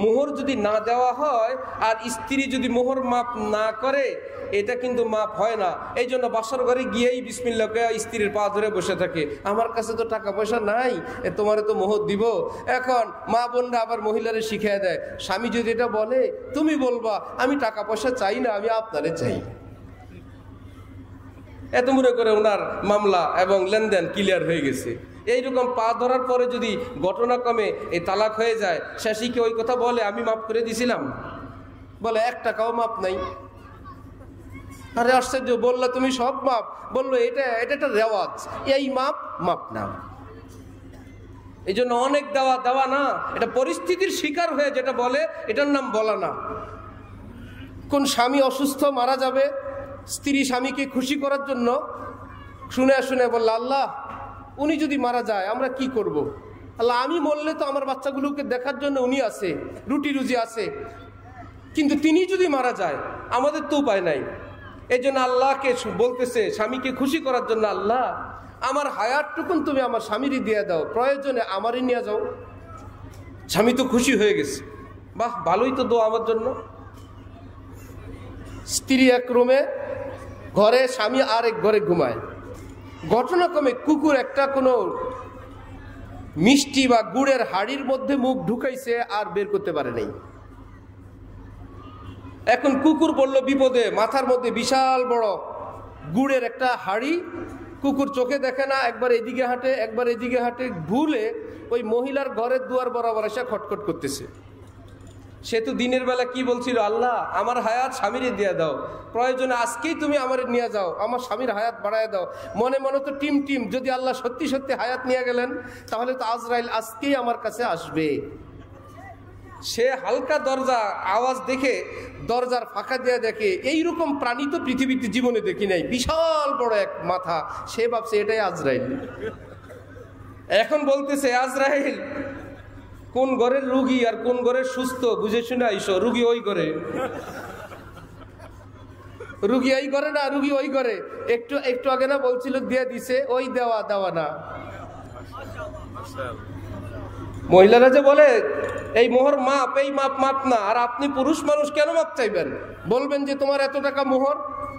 মোহর যদি না দেওয়া হয় আর স্ত্রী যদি মোহর মাপ না করে এটা কিন্তু মাপ হয় না। এই জন্য বাসর ঘরে গিয়েই বিসমিল্লাহ স্ত্রীর পা ধরে বসে থাকে, আমার কাছে তো টাকা পয়সা নাই, তোমারে তো মোহর দিব। এখন মা বোনরা আবার মহিলারে শিখিয়ে দেয়, স্বামী যদি এটা বলে তুমি বলবা আমি টাকা পয়সা চাই না, আমি আপনারে চাই। এত মনে করে ওনার মামলা এবং লেনদেন ক্লিয়ার হয়ে গেছে। এইরকম পা ধরার পরে যদি ঘটনাক্রমে এই তালাক হয়ে যায়, শেষে কি ওই কথা বলে আমি মাফ করে দিছিলাম? বলে 1 টাকাও মাপ নাই। আরে আশ্চর্য, বললে তুমি সব মাপ, বললো এটা একটা রেওয়াজ, এই মাপ না। এই জন্য অনেক দেওয়া না, এটা পরিস্থিতির শিকার হয়ে যেটা বলে এটার নাম বলা না। কোন স্বামী অসুস্থ মারা যাবে, স্ত্রী স্বামীকে খুশি করার জন্য শুনে বলল, আল্লাহ উনি যদি মারা যায় আমরা কি করব? আল্লাহ আমি মরলে তো আমার বাচ্চাগুলোকে দেখার জন্য উনি আছে, রুটি রুজি আছে, কিন্তু তিনি যদি মারা যায় আমাদের তো উপায় নাই। এই জন্য আল্লাহকে বলতেছে স্বামীকে খুশি করার জন্য, আল্লাহ আমার হায়াতটুকুন তুমি আমার স্বামীরই দিয়ে দাও, প্রয়োজনে আমারই নিয়ে যাও। স্বামী তো খুশি হয়ে গেছে, বাহ ভালোই তো দোয়া আমার জন্য। স্ত্রী এক রুমে ঘরে, স্বামী আর এক ঘরে ঘুমায়। ঘটনাক্রমে কুকুর একটা কোনো মিষ্টি বা গুড়ের হাড়ির মধ্যে মুখ ঢুকাইছে আর বের করতে পারে নাই। এখন কুকুর পড়লো বিপদে, মাথার মধ্যে বিশাল বড় গুড়ের একটা হাড়ি, কুকুর চোখে দেখে না, একবার এদিকে হাঁটে একবার এদিকে হাঁটে, ভুলে ওই মহিলার ঘরের দুয়ার বরাবর এসে খটখট করতেছে। সে তো দিনের বেলা কি বলছিল, আল্লাহ আমার হায়াত স্বামীরে দিয়ে দাও, প্রয়োজনে আজকেই তুমি আমার নিয়ে যাও, আমার স্বামীর হায়াত বাড়ায় দাও। মনে মনে তো টিম টিম, যদি আল্লাহ সত্যি সত্যি হায়াত নিয়ে গেলেন তাহলে তো আজরাইল আজকেই আমার কাছে আসবে। সে হালকা দরজা আওয়াজ দেখে দরজার ফাঁকা দিয়ে দেখে এইরকম প্রাণী তো পৃথিবীতে জীবনে দেখি নাই, বিশাল বড় এক মাথা। সে ভাবছে এটাই আজরাইল। এখন বলতেছে, আজরাইল কোন ঘরের রুগী আর কোন ঘরের সুস্থ বুঝে শুনে আইসো। রুগী ওই ঘরে, রুগী এই ঘরে না, রুগী ওই ঘরে। একটু একটু আগে না বলছিল দিয়ে দিছে, ওই দেওয়া দেওয়া না। মহিলারা যে বলে এই মোহর মাপ, এই মাপ মাপ না। আর আপনি পুরুষ মানুষ কেন মাপ চাইবেন? বলবেন যে তোমার এত টাকা মোহর,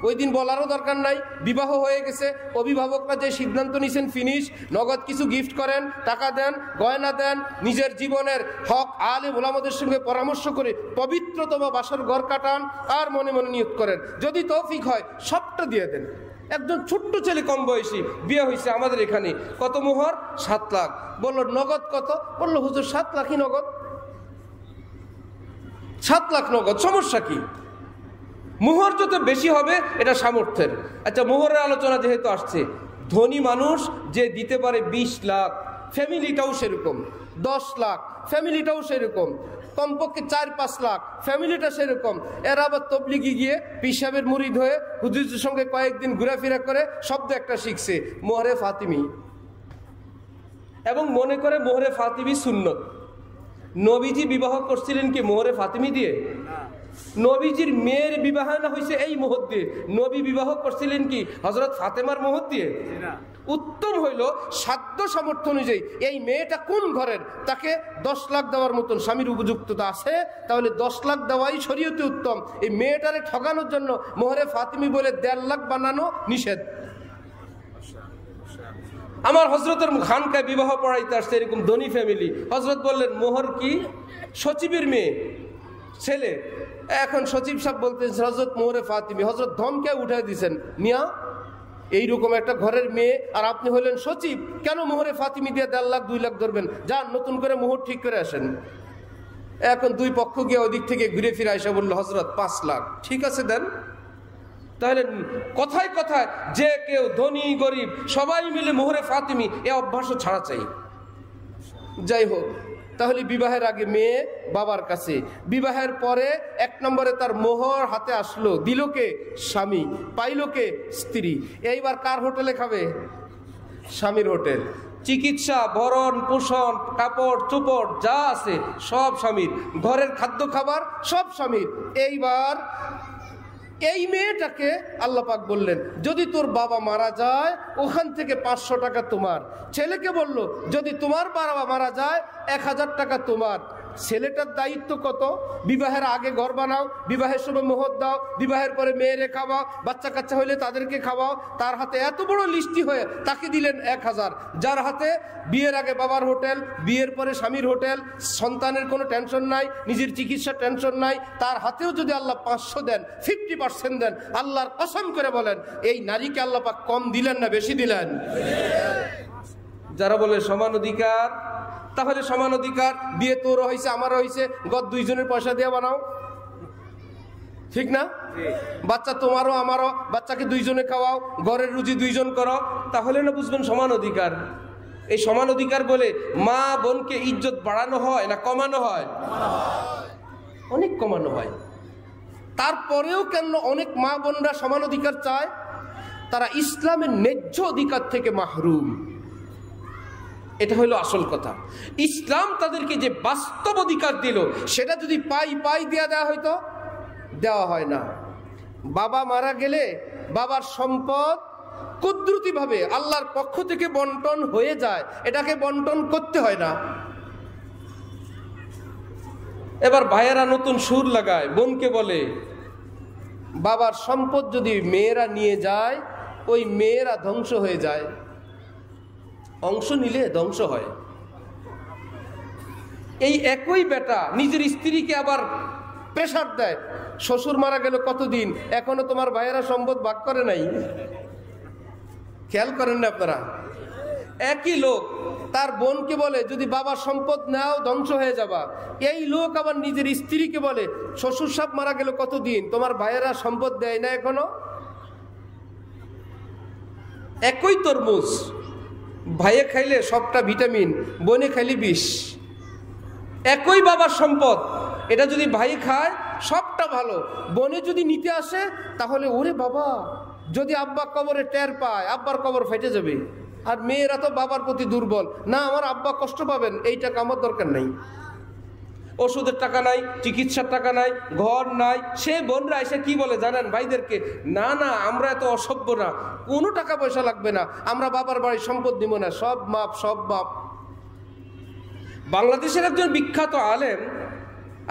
ওই দিন বলারও দরকার নাই। বিবাহ হয়ে গেছে, অভিভাবকরা যে সিদ্ধান্ত নিছেন ফিনিশ। নগদ কিছু গিফট করেন, টাকা দেন, গয়না দেন, নিজের জীবনের হক আলেম ওলামাদের সঙ্গে পরামর্শ করে পবিত্রতম বাসর ঘর কাটান, আর মনে মনে নিয়ত করেন যদি তৌফিক হয় সবটা দিয়ে দেন। একজন ছোট্ট ছেলে, কম বয়সী, বিয়ে হয়েছে আমাদের এখানে। কত মোহর? 7 লাখ। বললো নগদ কত? বললো হুজুর 7 লাখই নগদ। 7 লাখ নগদ, সমস্যা কি? মোহর যত বেশি হবে এটা সামর্থ্যের। আচ্ছা, মোহরের আলোচনা যেহেতু আসছে, ধনী মানুষ যে দিতে পারে 20 লাখ, ফ্যামিলিটাও সেরকম। 10 লাখ, ফ্যামিলিটাও সেরকম। কমপক্ষে 4-5 লাখ, ফ্যামিলিটা সেরকম। এরা আবার তবলিগি গিয়ে পিসাবের মুরিদ হয়ে হুজুরের সঙ্গে কয়েকদিন ঘোরাফেরা করে শব্দ একটা শিখছে, মোহরে ফাতিমি, এবং মনে করে মোহরে ফাতিমি সুন্নত। নবীজি বিবাহ করছিলেন কি মোহরে ফাতিমি দিয়ে? নবীজির মেয়ের বিবাহ না হয়েছে এই মোহর দিয়ে। নবী বিবাহ করছিলেন কি হযরত ফাতেমার মোহর দিয়ে? উত্তম হইল সাধ্য সামর্থ্য অনুযায়ী এই মেয়েটা কোন ঘরের, তাকে 10 লাখ দেওয়ার মতন স্বামীর উপযুক্ততা আছে, তাহলে 10 লাখ দেওয়াই শরীয়তে উত্তম। এই মেয়েটারে ঠকানোর জন্য মোহরে ফাতিমি বলে 1.5 লাখ বানানো নিষেধ। আমার হজরতের খানকায় বিবাহ পড়াইতে আসছে এরকম ধনী ফ্যামিলি। হজরত বললেন মোহর কি? সচিবের মেয়ে ছেলে। এখন সচিব সাহেব বলতেন হজরত মোহরে ফাতিমি। হজরত ধমকে উঠাই দিয়েছেন, মিয়া এইরকম একটা ঘরের মেয়ে আর আপনি হলেন সচিব, কেন মোহরে ফাতিমি দিয়ে 1.5 লাখ 2 লাখ ধরবেন? যান নতুন করে মোহর ঠিক করে আসেন। এখন দুই পক্ষ গিয়ে ওদিক থেকে ঘুরে ফিরে এসে বললো হজরত 5 লাখ। ঠিক আছে দেন। তাহলে কথায় কথায় যে কেউ ধনী গরিব সবাই মিলে মোহরে ফাতিমি, এ অভ্যাসও ছাড়া চাই। যাই হোক, তাহলে বিবাহের আগে মেয়ে বাবার কাছে, বিবাহের পরে 1 নম্বরে তার মোহর হাতে আসলো, দিল কে? স্বামী, পাইল কে? স্ত্রী। এইবার কার হোটেলে খাবে? স্বামীর হোটেল। চিকিৎসা, ভরণ পোষণ, কাপড় চোপড় যা আছে সব স্বামীর। ঘরের খাদ্য খাবার সব স্বামীর। এইবার এই মেয়েটাকে আল্লাহ পাক বললেন যদি তোর বাবা মারা যায় ওখান থেকে 500 টাকা তোমার। ছেলেকে বলল যদি তোমার বাবা মারা যায় 1000 টাকা তোমার। ছেলেটার দায়িত্ব কত? বিবাহের আগে ঘর বানাও, বিবাহের সময় মোহর দাও, বিবাহের পরে মেয়েরে খাওয়াও, বাচ্চা কাচ্চা হইলে তাদেরকে খাওয়াও। তার হাতে এত বড় লিস্টি হয়ে তাকে দিলেন 1000। যার হাতে বিয়ের আগে বাবার হোটেল, বিয়ের পরে স্বামীর হোটেল, সন্তানের কোনো টেনশন নাই, নিজের চিকিৎসার টেনশন নাই, তার হাতেও যদি আল্লাহ 500 দেন, 50% দেন, আল্লাহর কসম করে বলেন এই নারীকে আল্লাহ পাক কম দিলেন না বেশি দিলেন? যারা বলে সমান অধিকার, তাহলে সমান অধিকার, বিয়ে তোরও হয়েছে আমারও হয়েছে, গদ 2 জনের পয়সা দিয়ে বানাও, ঠিক না? বাচ্চা তোমারও আমারও, বাচ্চাকে 2 জনে খাওয়াও, ঘরের রুজি 2 জন করো, তাহলে না বুঝবেন সমান অধিকার। এই সমান অধিকার বলে মা বোনকে ইজ্জত বাড়ানো হয় না কমানো হয়? অনেক কমানো হয়। তারপরেও কেন অনেক মা বোনরা সমান অধিকার চায়? তারা ইসলামের ন্যায্য অধিকার থেকে মাহরুম। এটা হলো আসল কথা। ইসলাম তাদেরকে যে বাস্তব অধিকার দিল সেটা যদি পাই দেওয়া হয়তো, দেওয়া হয় না। বাবা মারা গেলে বাবার সম্পদ কুদরতিভাবে আল্লাহর পক্ষ থেকে বন্টন হয়ে যায়, এটাকে বন্টন করতে হয় না। এবার ভাইয়েরা নতুন সুর লাগায়, বোনকে বলে বাবার সম্পদ যদি মেয়েরা নিয়ে যায় ওই মেয়েরা ধ্বংস হয়ে যায়। অংশ নিলে ধ্বংস হয়। এই একই বেটা নিজের স্ত্রীকে আবার প্রেসার দেয়, শ্বশুর মারা গেল কতদিন, এখনো তোমার ভাইয়েরা সম্পদ ভাগ করে নাই। খেয়াল করেন না আপনারা? একই লোক তার বোনকে বলে যদি বাবার সম্পদ নাও ধ্বংস হয়ে যাবা। এই লোক আবার নিজের স্ত্রীকে বলে শ্বশুর সাহেব মারা গেল কতদিন, তোমার ভাইয়েরা সম্পদ দেয় না এখনো। একই তরমুজ, ভাইয়ে খাইলে সবটা ভিটামিন, বোনে খাইলে বিষ। একই বাবার সম্পদ, এটা যদি ভাই খায় সবটা ভালো, বোনে যদি নিতে আসে তাহলে ওরে বাবা, যদি আব্বা কবরে টের পায় আব্বার কবর ফেটে যাবে। আর মেয়েরা তো বাবার প্রতি দুর্বল, না আমার আব্বা কষ্ট পাবেন, এই টাকা আমার দরকার নাই। ওষুধের টাকা নাই, চিকিৎসার টাকা নাই, ঘর নাই। সে বোনরা এসে কি বলে জানেন ভাইদেরকে, না না আমরা এত অসভ্য না, কোনো টাকা পয়সা লাগবে না, আমরা বাবার বাড়ির সম্পদ নিব না, সব মাপ সব মাপ। বাংলাদেশের একজন বিখ্যাত আলেম,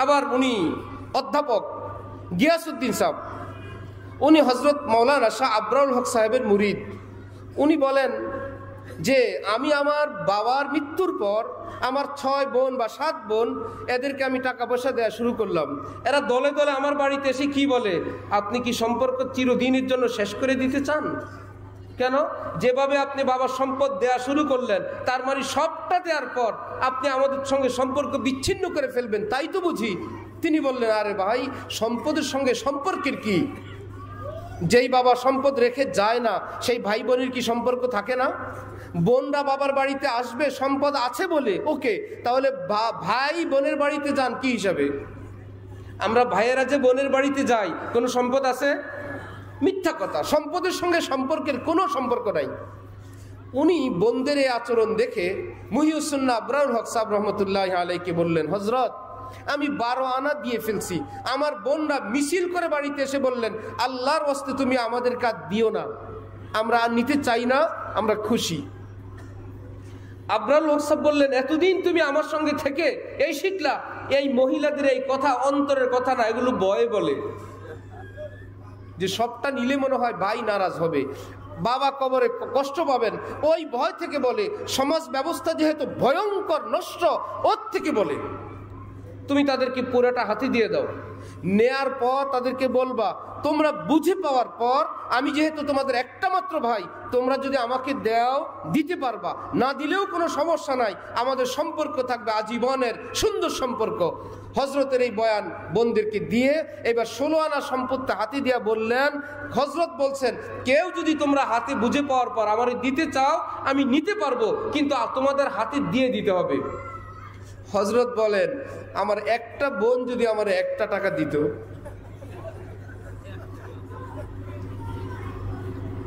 আবার উনি অধ্যাপক গিয়াসউদ্দিন সাহেব, উনি হজরত মৌলানা শাহ আবরারুল হক সাহেবের মুরিদ। উনি বলেন যে আমি আমার বাবার মৃত্যুর পর আমার 6 বোন বা 7 বোন, এদেরকে আমি টাকা পয়সা দেওয়া শুরু করলাম। এরা দলে দলে আমার বাড়িতে এসে কি বলে, আপনি কি সম্পর্ক চিরদিনের জন্য শেষ করে দিতে চান? কেন? যেভাবে আপনি বাবার সম্পদ দেয়া শুরু করলেন, তার মানে সবটা দেওয়ার পর আপনি আমাদের সঙ্গে সম্পর্ক বিচ্ছিন্ন করে ফেলবেন, তাই তো বুঝি। তিনি বললেন, আরে ভাই, সম্পদের সঙ্গে সম্পর্কের কি? যেই বাবা সম্পদ রেখে যায় না, সেই ভাই বোনের কি সম্পর্ক থাকে না? বোনরা বাবার বাড়িতে আসবে সম্পদ আছে বলে, ওকে, তাহলে ভাই বোনের বাড়িতে যান কি হিসাবে? আমরা ভাইয়েরা যে বোনের বাড়িতে যাই, কোনো সম্পদ আছে? মিথ্যা কথা, সম্পদের সঙ্গে সম্পর্কের কোনো সম্পর্ক নাই। উনি বোনদের এই আচরণ দেখে মুহিউসুন্নাহ আবরারুল হক সাহেব রহমতুল্লাহ আলাইকে বললেন, হজরত আমি 12 আনা দিয়ে ফেলছি। আমার বোনরা মিছিল করে বাড়িতে এসে বললেন, আল্লাহর ওয়াস্তে তুমি আমাদের কাজ দিও না, আমরা আর নিতে চাই না, আমরা খুশি। আবরারুল হক সাহেব বললেন, এতদিন তুমি আমার সঙ্গে থেকে এই শিখলা, এই মহিলাদের এই কথা অন্তরের কথা না, এগুলো বয়ে বলে, যে সবটা নিলে মনে হয় ভাই নারাজ হবে, বাবা কবরে কষ্ট পাবেন, ওই ভয় থেকে বলে। সমাজ ব্যবস্থা যেহেতু ভয়ঙ্কর নষ্ট, ওর থেকে বলে। তুমি তাদেরকে পুরোটা হাতে দিয়ে দাও, নেয়ার পর তাদেরকে বলবা, তোমরা বুঝে পাওয়ার পর আমি যেহেতু তোমাদের একটা মাত্র ভাই, তোমরা যদি আমাকে দাও দিতে পারবা, না দিলেও কোনো সমস্যা নাই, আমাদের সম্পর্ক থাকবে আজীবনের সুন্দর সম্পর্ক। হজরতের এই বয়ান বোনদেরকে দিয়ে এবার 16 আনা সম্পত্তি হাতে দিয়া বললেন, হজরত বলছেন, কেউ যদি তোমরা হাতে বুঝে পাওয়ার পর আমার দিতে চাও আমি নিতে পারবো, কিন্তু তোমাদের হাতে দিয়ে দিতে হবে। হজরত বলেন, আমার একটা বোন যদি আমার 1টা টাকা দিত,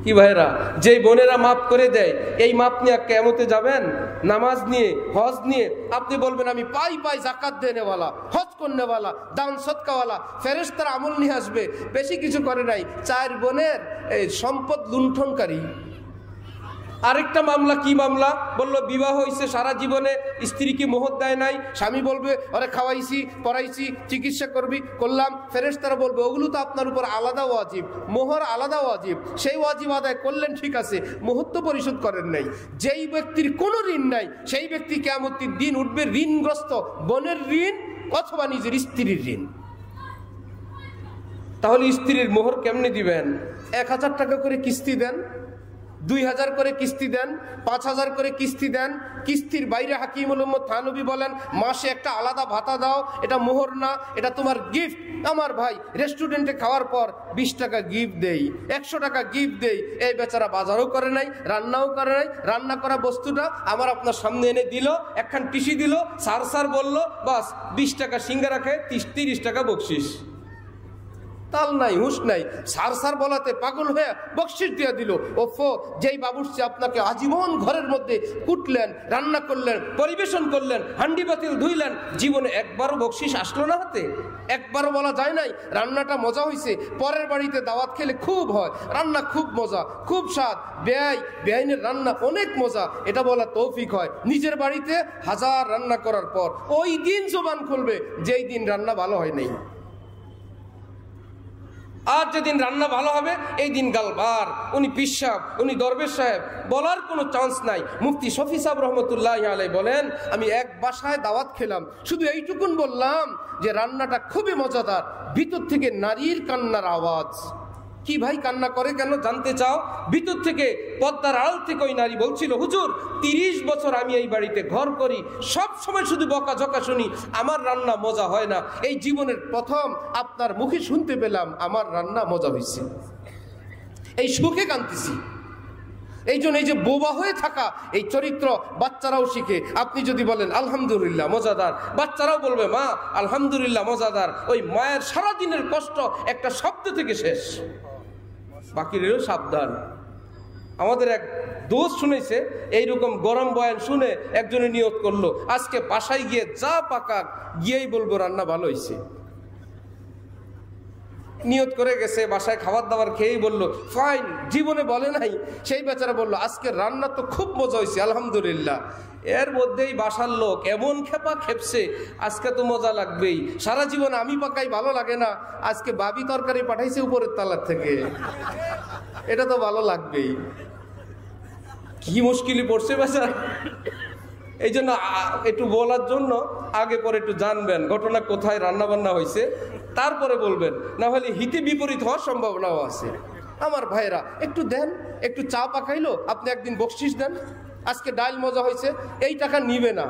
কি ভাইরা, যেই বোনেরা মাপ করে দেয়, এই মাপ নিয়ে কিয়ামতে যাবেন, নামাজ নিয়ে, হজ নিয়ে, আপনি বলবেন আমি পাই পাই জাকাত দেনেওয়ালা, হজ করনেওয়ালা, দান সদকাওয়ালা, ফেরেশতারা আমল নিয়ে আসবে। বেশি কিছু করে নাই, 4 বোনের এই সম্পদ লুণ্ঠনকারী। আরেকটা মামলা, কি মামলা? বললো বিবাহ হয়েছে, সারা জীবনে স্ত্রীকে মোহর দেয় নাই, স্বামী বলবে আরে খাওয়াইছি পড়াইছি চিকিৎসা করলাম, ফেরেশতারা বলবে ওগুলো তো আপনার উপর আলাদা ওয়াজিব, মোহর আলাদা ওয়াজিব, সেই ওয়াজিব আদায় করলেন ঠিক আছে, মোহর তো পরিশোধ করেন নাই। যেই ব্যক্তির কোনো ঋণ নাই, সেই ব্যক্তি কিয়ামতের দিন উঠবে ঋণগ্রস্ত, বোনের ঋণ অথবা নিজের স্ত্রীর ঋণ। তাহলে স্ত্রীর মোহর কেমনে দিবেন? 1000 টাকা করে কিস্তি দেন, 2000 করে কিস্তি দেন, 5000 করে কিস্তি দেন। কিস্তির বাইরে হাকিমুল উম্মত থানবী বলেন, মাসে একটা আলাদা ভাতা দাও, এটা মোহর না, এটা তোমার গিফট। আমার ভাই রেস্টুরেন্টে খাওয়ার পর 20 টাকা গিফট দেই, 100 টাকা গিফট দেই, এই বেচারা বাজারও করে নাই, রান্নাও করে নাই, রান্না করা বস্তুটা আমার আপনার সামনে এনে দিল, একখান টিসি দিল, সার বললো, বাস 20 টাকা সিঙ্গারা খেয়ে 30 টাকা বকশিস। তাল নাই, হুঁশ নাই, সার বলাতে পাগল হয়ে বকশিস দিয়ে দিল। ওফো, যেই বাবুর্চি আপনাকে আজীবন ঘরের মধ্যে কুটলেন, রান্না করলেন, পরিবেশন করলেন, হান্ডি পাতিল ধুইলেন, জীবনে একবারও বকশিস আসলো না হাতে? একবারও বলা যায় নাই রান্নাটা মজা হয়েছে? পরের বাড়িতে দাওয়াত খেলে খুব হয়, রান্না খুব মজা, খুব স্বাদ, বেআইনের রান্না অনেক মজা, এটা বলা তৌফিক হয়। নিজের বাড়িতে 1000 রান্না করার পর ওই দিন জবান খুলবে যেই দিন রান্না ভালো হয় নাই। আর যেদিন রান্না ভালো হবে এই দিন গালবার, উনি পীর সাহেব, উনি দরবেশ সাহেব, বলার কোনো চান্স নাই। মুফতি শফি সাহেব রহমতুল্লাহ আলাইহি বলেন, আমি এক বাসায় দাওয়াত খেলাম, শুধু এইটুকুন বললাম যে রান্নাটা খুবই মজাদার, ভিতর থেকে নারীর কান্নার আওয়াজ, কি ভাই কান্না করে কেন জানতে চাও? ভিতর থেকে পর্দার আড়াল থেকে ওই নারী বলছিল, হুজুর 30 বছর আমি এই বাড়িতে ঘর করি, সব সময় শুধু বকাঝকা শুনি, আমার রান্না মজা হয় না। এই জীবনের প্রথম আপনার মুখে শুনতে পেলাম আমার রান্না মজা হয়েছে, এই সুখে কাঁদতেছি। এই জন্য এই যে বোবা হয়ে থাকা এই চরিত্র বাচ্চারাও শিখে। আপনি যদি বলেন আলহামদুলিল্লাহ মজাদার, বাচ্চারাও বলবে মা আলহামদুলিল্লাহ মজাদার। ওই মায়ের সারাদিনের কষ্ট একটা শব্দ থেকে শেষ, বাকিরেও সাবধান। আমাদের এক দোষ শুনেছে এইরকম গরম বয়ান শুনে একজনে নিয়ত করলো আজকে বাসায় গিয়ে যা পাকাক গিয়েই বলবো রান্না ভালো হয়েছে। নিয়ত করে গেছে, বাসায় খাবার দাবার খেয়েই বলল ফাইন, জীবনে বলে নাই। সেই বেচারা বলল আজকে রান্না তো খুব মজা হয়েছে আলহামদুলিল্লাহ। এর মধ্যেই বাসার লোক এমন খেপা খেপছে, আজকে তো মজা লাগবেই, সারা জীবন আমি পাকাই ভালো লাগে না, আজকে বাবি তরকারি পাঠাইছে উপরের তালার থেকে, এটা তো ভালো লাগবেই। কি মুশকিলে পড়ছে বেচারা। এই জন্য একটু বলার জন্য আগে পরে একটু জানবেন ঘটনা কোথায় রান্না বান্না হয়েছে, তারপরে বলবেন, না হলে হিতে বিপরীত হওয়ার সম্ভাবনাও আছে। আমার ভাইরা একটু দেন, একটু চা পাকাইলো, আপনি একদিন বকশিস দেন, আজকে ডাল মজা হয়েছে, এই টাকা নিবে না।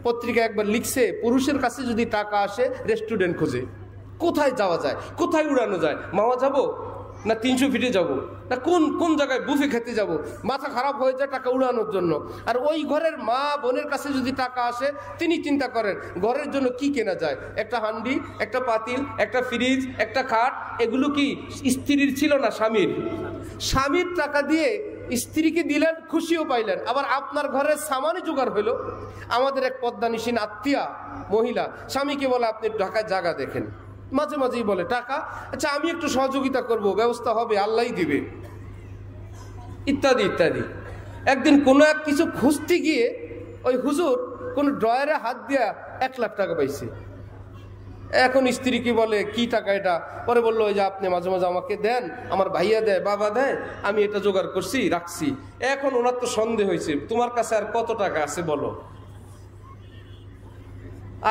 পত্রিকা একবার লিখছে পুরুষের কাছে যদি টাকা আসে রেস্টুরেন্ট খোঁজে, কোথায় যাওয়া যায়, কোথায় উড়ানো যায়, মামা যাবো না 300 ফিটে যাব, না কোন কোন জায়গায় বুফে খেতে যাব, মাথা খারাপ হয়ে যায় টাকা উড়ানোর জন্য। আর ওই ঘরের মা বোনের কাছে যদি টাকা আসে তিনি চিন্তা করেন ঘরের জন্য কি কেনা যায়, একটা হান্ডি, একটা পাতিল, একটা ফ্রিজ, একটা খাট, এগুলো কি স্ত্রীর ছিল না স্বামীর? স্বামীর টাকা দিয়ে স্ত্রীকে দিলেন, খুশিও পাইলেন, আবার আপনার ঘরের সামানই জোগাড় হইল। আমাদের এক পদ্মানিসীন আত্মীয়া মহিলা স্বামীকে বলে আপনি ঢাকায় জায়গা দেখেন, মাঝে মাঝেই বলে টাকা, আচ্ছা আমি একটু সহযোগিতা করব, ব্যবস্থা হবে, আল্লাহই দিবে, ইত্যাদি ইত্যাদি। একদিন কোনো এক কিছু খুঁজতে গিয়ে ওই হুজুর কোন ড্রয়ারে হাত দিয়া 1 লাখ টাকা পাইছে। এখন স্ত্রীকে বলে কি টাকা এটা? পরে বললো ওই যে আপনি মাঝে মাঝে আমাকে দেন, আমার ভাইয়া দেয়, বাবা দেয়, আমি এটা জোগাড় করছি রাখছি। এখন ওনার তো সন্দেহ হয়েছে তোমার কাছে আর কত টাকা আছে বলো।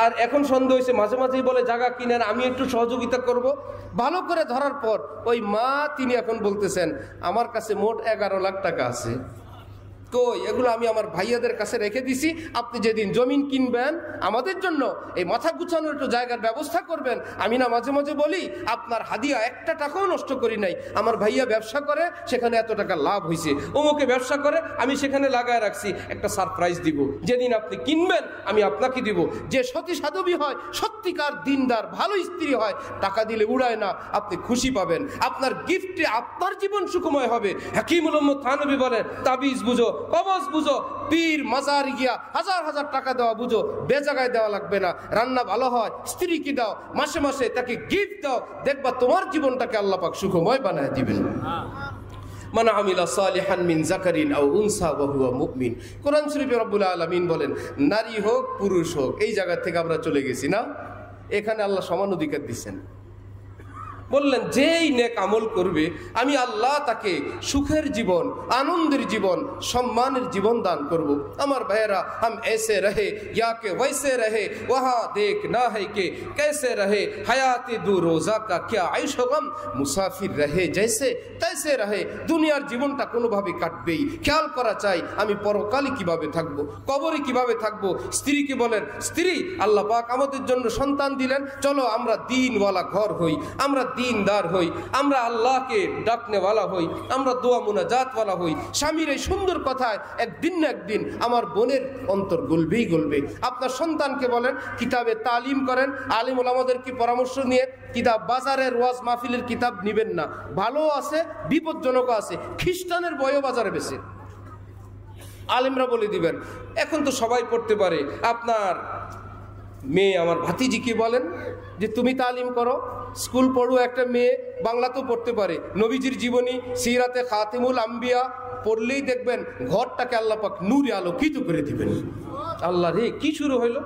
আর এখন সন্দেহ হয়েছে, মাঝে মাঝেই বলে জায়গা কিনেন, আমি একটু সহযোগিতা করব। ভালো করে ধরার পর ওই মা তিনি এখন বলতেছেন আমার কাছে মোট 11 লাখ টাকা আছে। কই এগুলো আমি আমার ভাইয়াদের কাছে রেখে দিছি, আপনি যেদিন জমিন কিনবেন আমাদের জন্য এই মাথা গুছানোর একটু জায়গার ব্যবস্থা করবেন। আমি না মাঝে মাঝে বলি আপনার হাদিয়া একটা টাকাও নষ্ট করি নাই, আমার ভাইয়া ব্যবসা করে সেখানে এত টাকা লাভ হয়েছে, অমুকে ব্যবসা করে আমি সেখানে লাগায় রাখছি, একটা সারপ্রাইজ দিব, যেদিন আপনি কিনবেন আমি আপনাকে দিব। যে সতী সাধবী হয়, সত্যিকার দিনদার ভালো স্ত্রী হয়, টাকা দিলে উড়ায় না, আপনি খুশি পাবেন, আপনার গিফটে আপনার জীবন সুখময় হবে। হাকিমুল উম্মত থানভী বলেন তাবিজ বুঝো, কবজ বুঝো, পীর মাজার গিয়া হাজার হাজার টাকা দেওয়া বুঝো, বেজাগায় দেওয়া লাগবে না। রান্না ভালো হয়, স্ত্রীকে দাও, মাসে মাসে তাকে গিফট দাও, দেখবা তোমার জীবনটাকে আল্লাহ পাক সুখময় বানায় দিবেন। মান আমিলা সালিহান মিন যাকারিন আও উনসা ওয়া হুয়া মুমিন। কোরআন শরীফে রব্বুল আলামিন বলেন নারী হোক পুরুষ হোক, এই জায়গা থেকে আমরা চলে গেছি না, এখানে আল্লাহ সমান অধিকার দিচ্ছেন। বললেন যেই নেক আমল করবে আমি আল্লাহ তাকে সুখের জীবন, আনন্দের জীবন, সম্মানের জীবন দান করব। আমার ভাইয়েরা हम ऐसे रहे या के वैसे रहे वहाँ देख ना है कि कैसे रहे हयात दो रोजा का क्या आयश गम मुसाफिर रहे जैसे तैसे रहे। দুনিয়ার জীবনটা কোনোভাবে কাটবেই, খেয়াল করা চাই আমি পরকালে কিভাবে থাকব, কবরে কিভাবে থাকব। স্ত্রীকে বলেন স্ত্রী আল্লাহ পাক আমাদের জন্য সন্তান দিলেন, চলো আমরা দিনওয়ালা ঘর হই, আমরা দিনদার হই, আমরা আল্লাহকে ডাকনেওয়ালা হই, আমরা দোয়া মুনাজাতওয়ালা হই। স্বামীর এই সুন্দর কথায় একদিন না একদিন আমার বোনের অন্তর গলবেই গলবে। আপনার সন্তানকে বলেন কিতাবে তালিম করেন, আলিম ওলামাদেরকে পরামর্শ নিয়ে কিতাব, বাজারের ওয়াজ মাহফিলের কিতাব নিবেন না, ভালো আছে বিপজ্জনক আছে, খ্রিস্টানের বইও বাজারে বেশি, আলিমরা বলে দিবেন। এখন তো সবাই পড়তে পারে, আপনার মেয়ে আমার ভাতিজিকে বলেন যে তুমি তালিম করো, স্কুল পড়ো, একটা মেয়ে বাংলাতেও পড়তে পারে, নবীজির জীবনী, সিরাতে খাতিমুল আম্বিয়া পড়লেই দেখবেন ঘরটাকে আল্লাহ পাক নূরে আলোকিত করে দিবেন। আল্লাহ রে, কি শুরু হইল!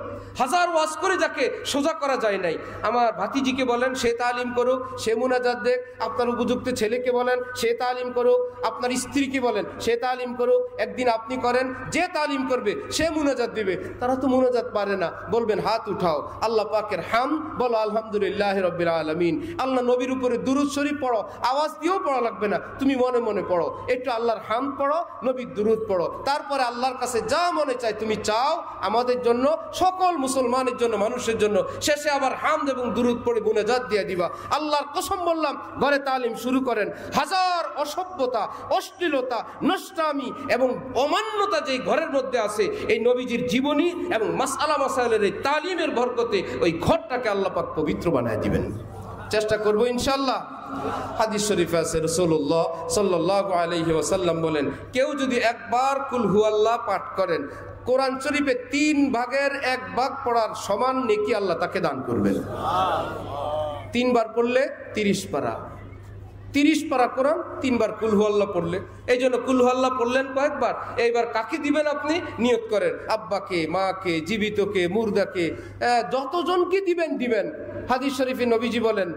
হাজার ওয়াজ করে যাকে সোজা করা যায় নাই, আমার ভাতিজিকে বলেন সে তালিম করুক, সে মুনাজাত দেখ। আপনার উপযুক্ত ছেলেকে বলেন সে তালিম করুক, আপনার স্ত্রীকে বলেন সে তালিম করুক। একদিন আপনি করেন, যে তালিম করবে সে মুনাজাত দিবে। তারা তো মুনাজাত পারে না, বলবেন হাত উঠাও, আল্লাহ পাকের হামদ বলো, আলহামদুলিল্লাহ রাব্বিল আলামিন। আল্লাহ নবীর উপরে দুরূদ শরীফ পড়ো, আওয়াজ দিয়েও পড়া লাগবে না, তুমি মনে মনে পড়ো, একটু আল্লাহর হামদ পড়ো, নবীর দুরূদ পড়ো। তারপরে আল্লাহর কাছে যা মনে চায় তুমি চাও, আমাদের জন্য, সকল মুসলমানের জন্য, মানুষের জন্য। শেষে আবার হামদ এবং দুরূদ পড়ে মুনাজাত দিয়ে দিবা। আল্লাহর কসম বললাম, ঘরে তালিম শুরু করেন, হাজার অসভ্যতা, অশ্লীলতা, নষ্টামি এবং অমান্যতা যেই ঘরের মধ্যে আছে, এই নবীজির জীবনী এবং মাসআলা মাসাইলের এই তালিমের বরকতে ওই ঘরটাকে আল্লাহ পাক পবিত্র বানায় দিবেন। চেষ্টা করবো ইনশাআল্লাহ। হাদিস শরীফে আছে, রাসূলুল্লাহ সাল্লাল্লাহু আলাইহি ওয়াসাল্লাম বলেন, কেউ যদি একবার কুল হুয়াল্লাহ পাঠ করেন, কোরআন শরীফে 3 ভাগের 1 ভাগ পড়ার সমান নেকি আল্লাহ তাকে দান করবেন। 3 বার পড়লে 30 পারা, 30 পারা কোরআন 3 বার কুল হুয়াল্লাহ পড়লে। এই জন্য কুল হুয়াল্লাহ পড়লেন কয়েকবার, এইবার কাকে দিবেন আপনি নিয়ত করেন, আব্বাকে, মাকে, জীবিতকে, মুর্দাকে, যতজনকে দিবেন দিবেন। হাদিস শরীফে নবীজি বলেন,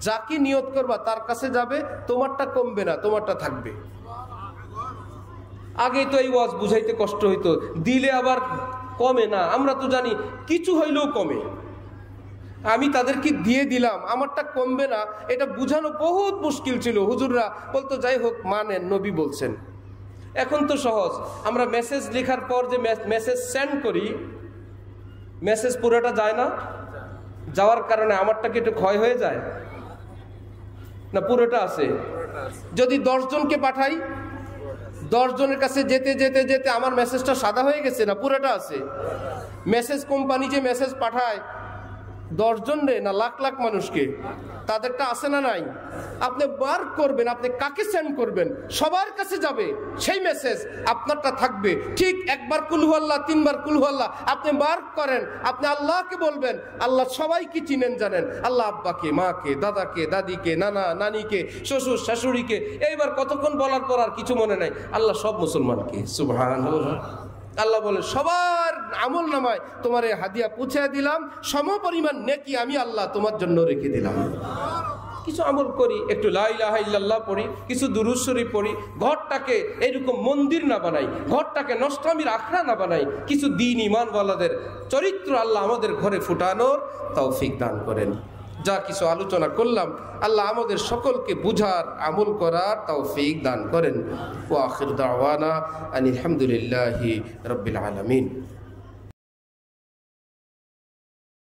যাকে নিয়ত করবা তার কাছে যাবে, তোমারটা কমবে না, তোমারটা থাকবে। আগে তো এই ওয়াজ বুঝাইতে কষ্ট হইতো, দিলে আবার কমে না, আমরা তো জানি কিছু হইলেও কমে। আমি তাদেরকে দিয়ে দিলাম, আমারটা কমবে না, এটা বুঝানো বহুত মুশকিল ছিল। হুজুররা বলতো যাই হোক মানেন, নবী বলছেন। এখন তো সহজ, আমরা মেসেজ লেখার পর যে মেসেজ সেন্ড করি, মেসেজ পুরোটা যায় না, যাওয়ার কারণে আমারটাকে একটু ক্ষয় হয়ে যায় না, পুরোটা আছে। যদি 10 জনকে পাঠাই, 10 জনের কাছে যেতে যেতে যেতে আমার মেসেজটা সাদা হয়ে গেছে না, পুরোটা আছে। মেসেজ কোম্পানি যে মেসেজ পাঠায় 10 জন না লাখ লাখ মানুষকে, তাদেরটা আছে না নাই? আপনি বার করবেন, আপনি কাকে সেন্ড করবেন, সবার কাছে যাবে সেই মেসেজ, আপনারটা থাকবে। ঠিক একবার কুল হুয়াল্লাহ, 3 বার কুল হুয়াল্লাহ আপনি বার করেন, আপনি আল্লাহকে বলবেন, আল্লাহ সবাইকে চিনেন জানেন, আল্লাহ আব্বাকে, মাকে, দাদাকে, দাদিকে, নানা নানিকে, শ্বশুর শাশুড়িকে। এইবার কতক্ষণ বলার পর আর কিছু মনে নাই, আল্লাহ সব মুসলমানকে। সুবহানাল্লাহ। আল্লাহ বলে, সবার আমল নামায় তোমার এই হাদিয়া পৌঁছে দিলাম, সমপরিমাণ নেকি আমি আল্লাহ তোমার জন্য রেখে দিলাম। কিছু আমল করি, একটু লা ইলাহা ইল্লাল্লাহ পড়ি, কিছু দুরূদ শরীফ পড়ি, ঘরটাকে এরকম মন্দির না বানাই, ঘরটাকে নষ্টামির আখড়া না বানাই, কিছু দ্বীন ঈমানওয়ালাদের চরিত্র আল্লাহ আমাদের ঘরে ফুটানোর তৌফিক দান করেন। যা কিছু আলোচনা করলাম, আল্লাহ আমাদের সকলকে বুঝার, আমল করার তৌফিক দান করেন। ওয়া আখির দাওয়ানা আনিল হামদুলিল্লাহি রাব্বিল আলামিন।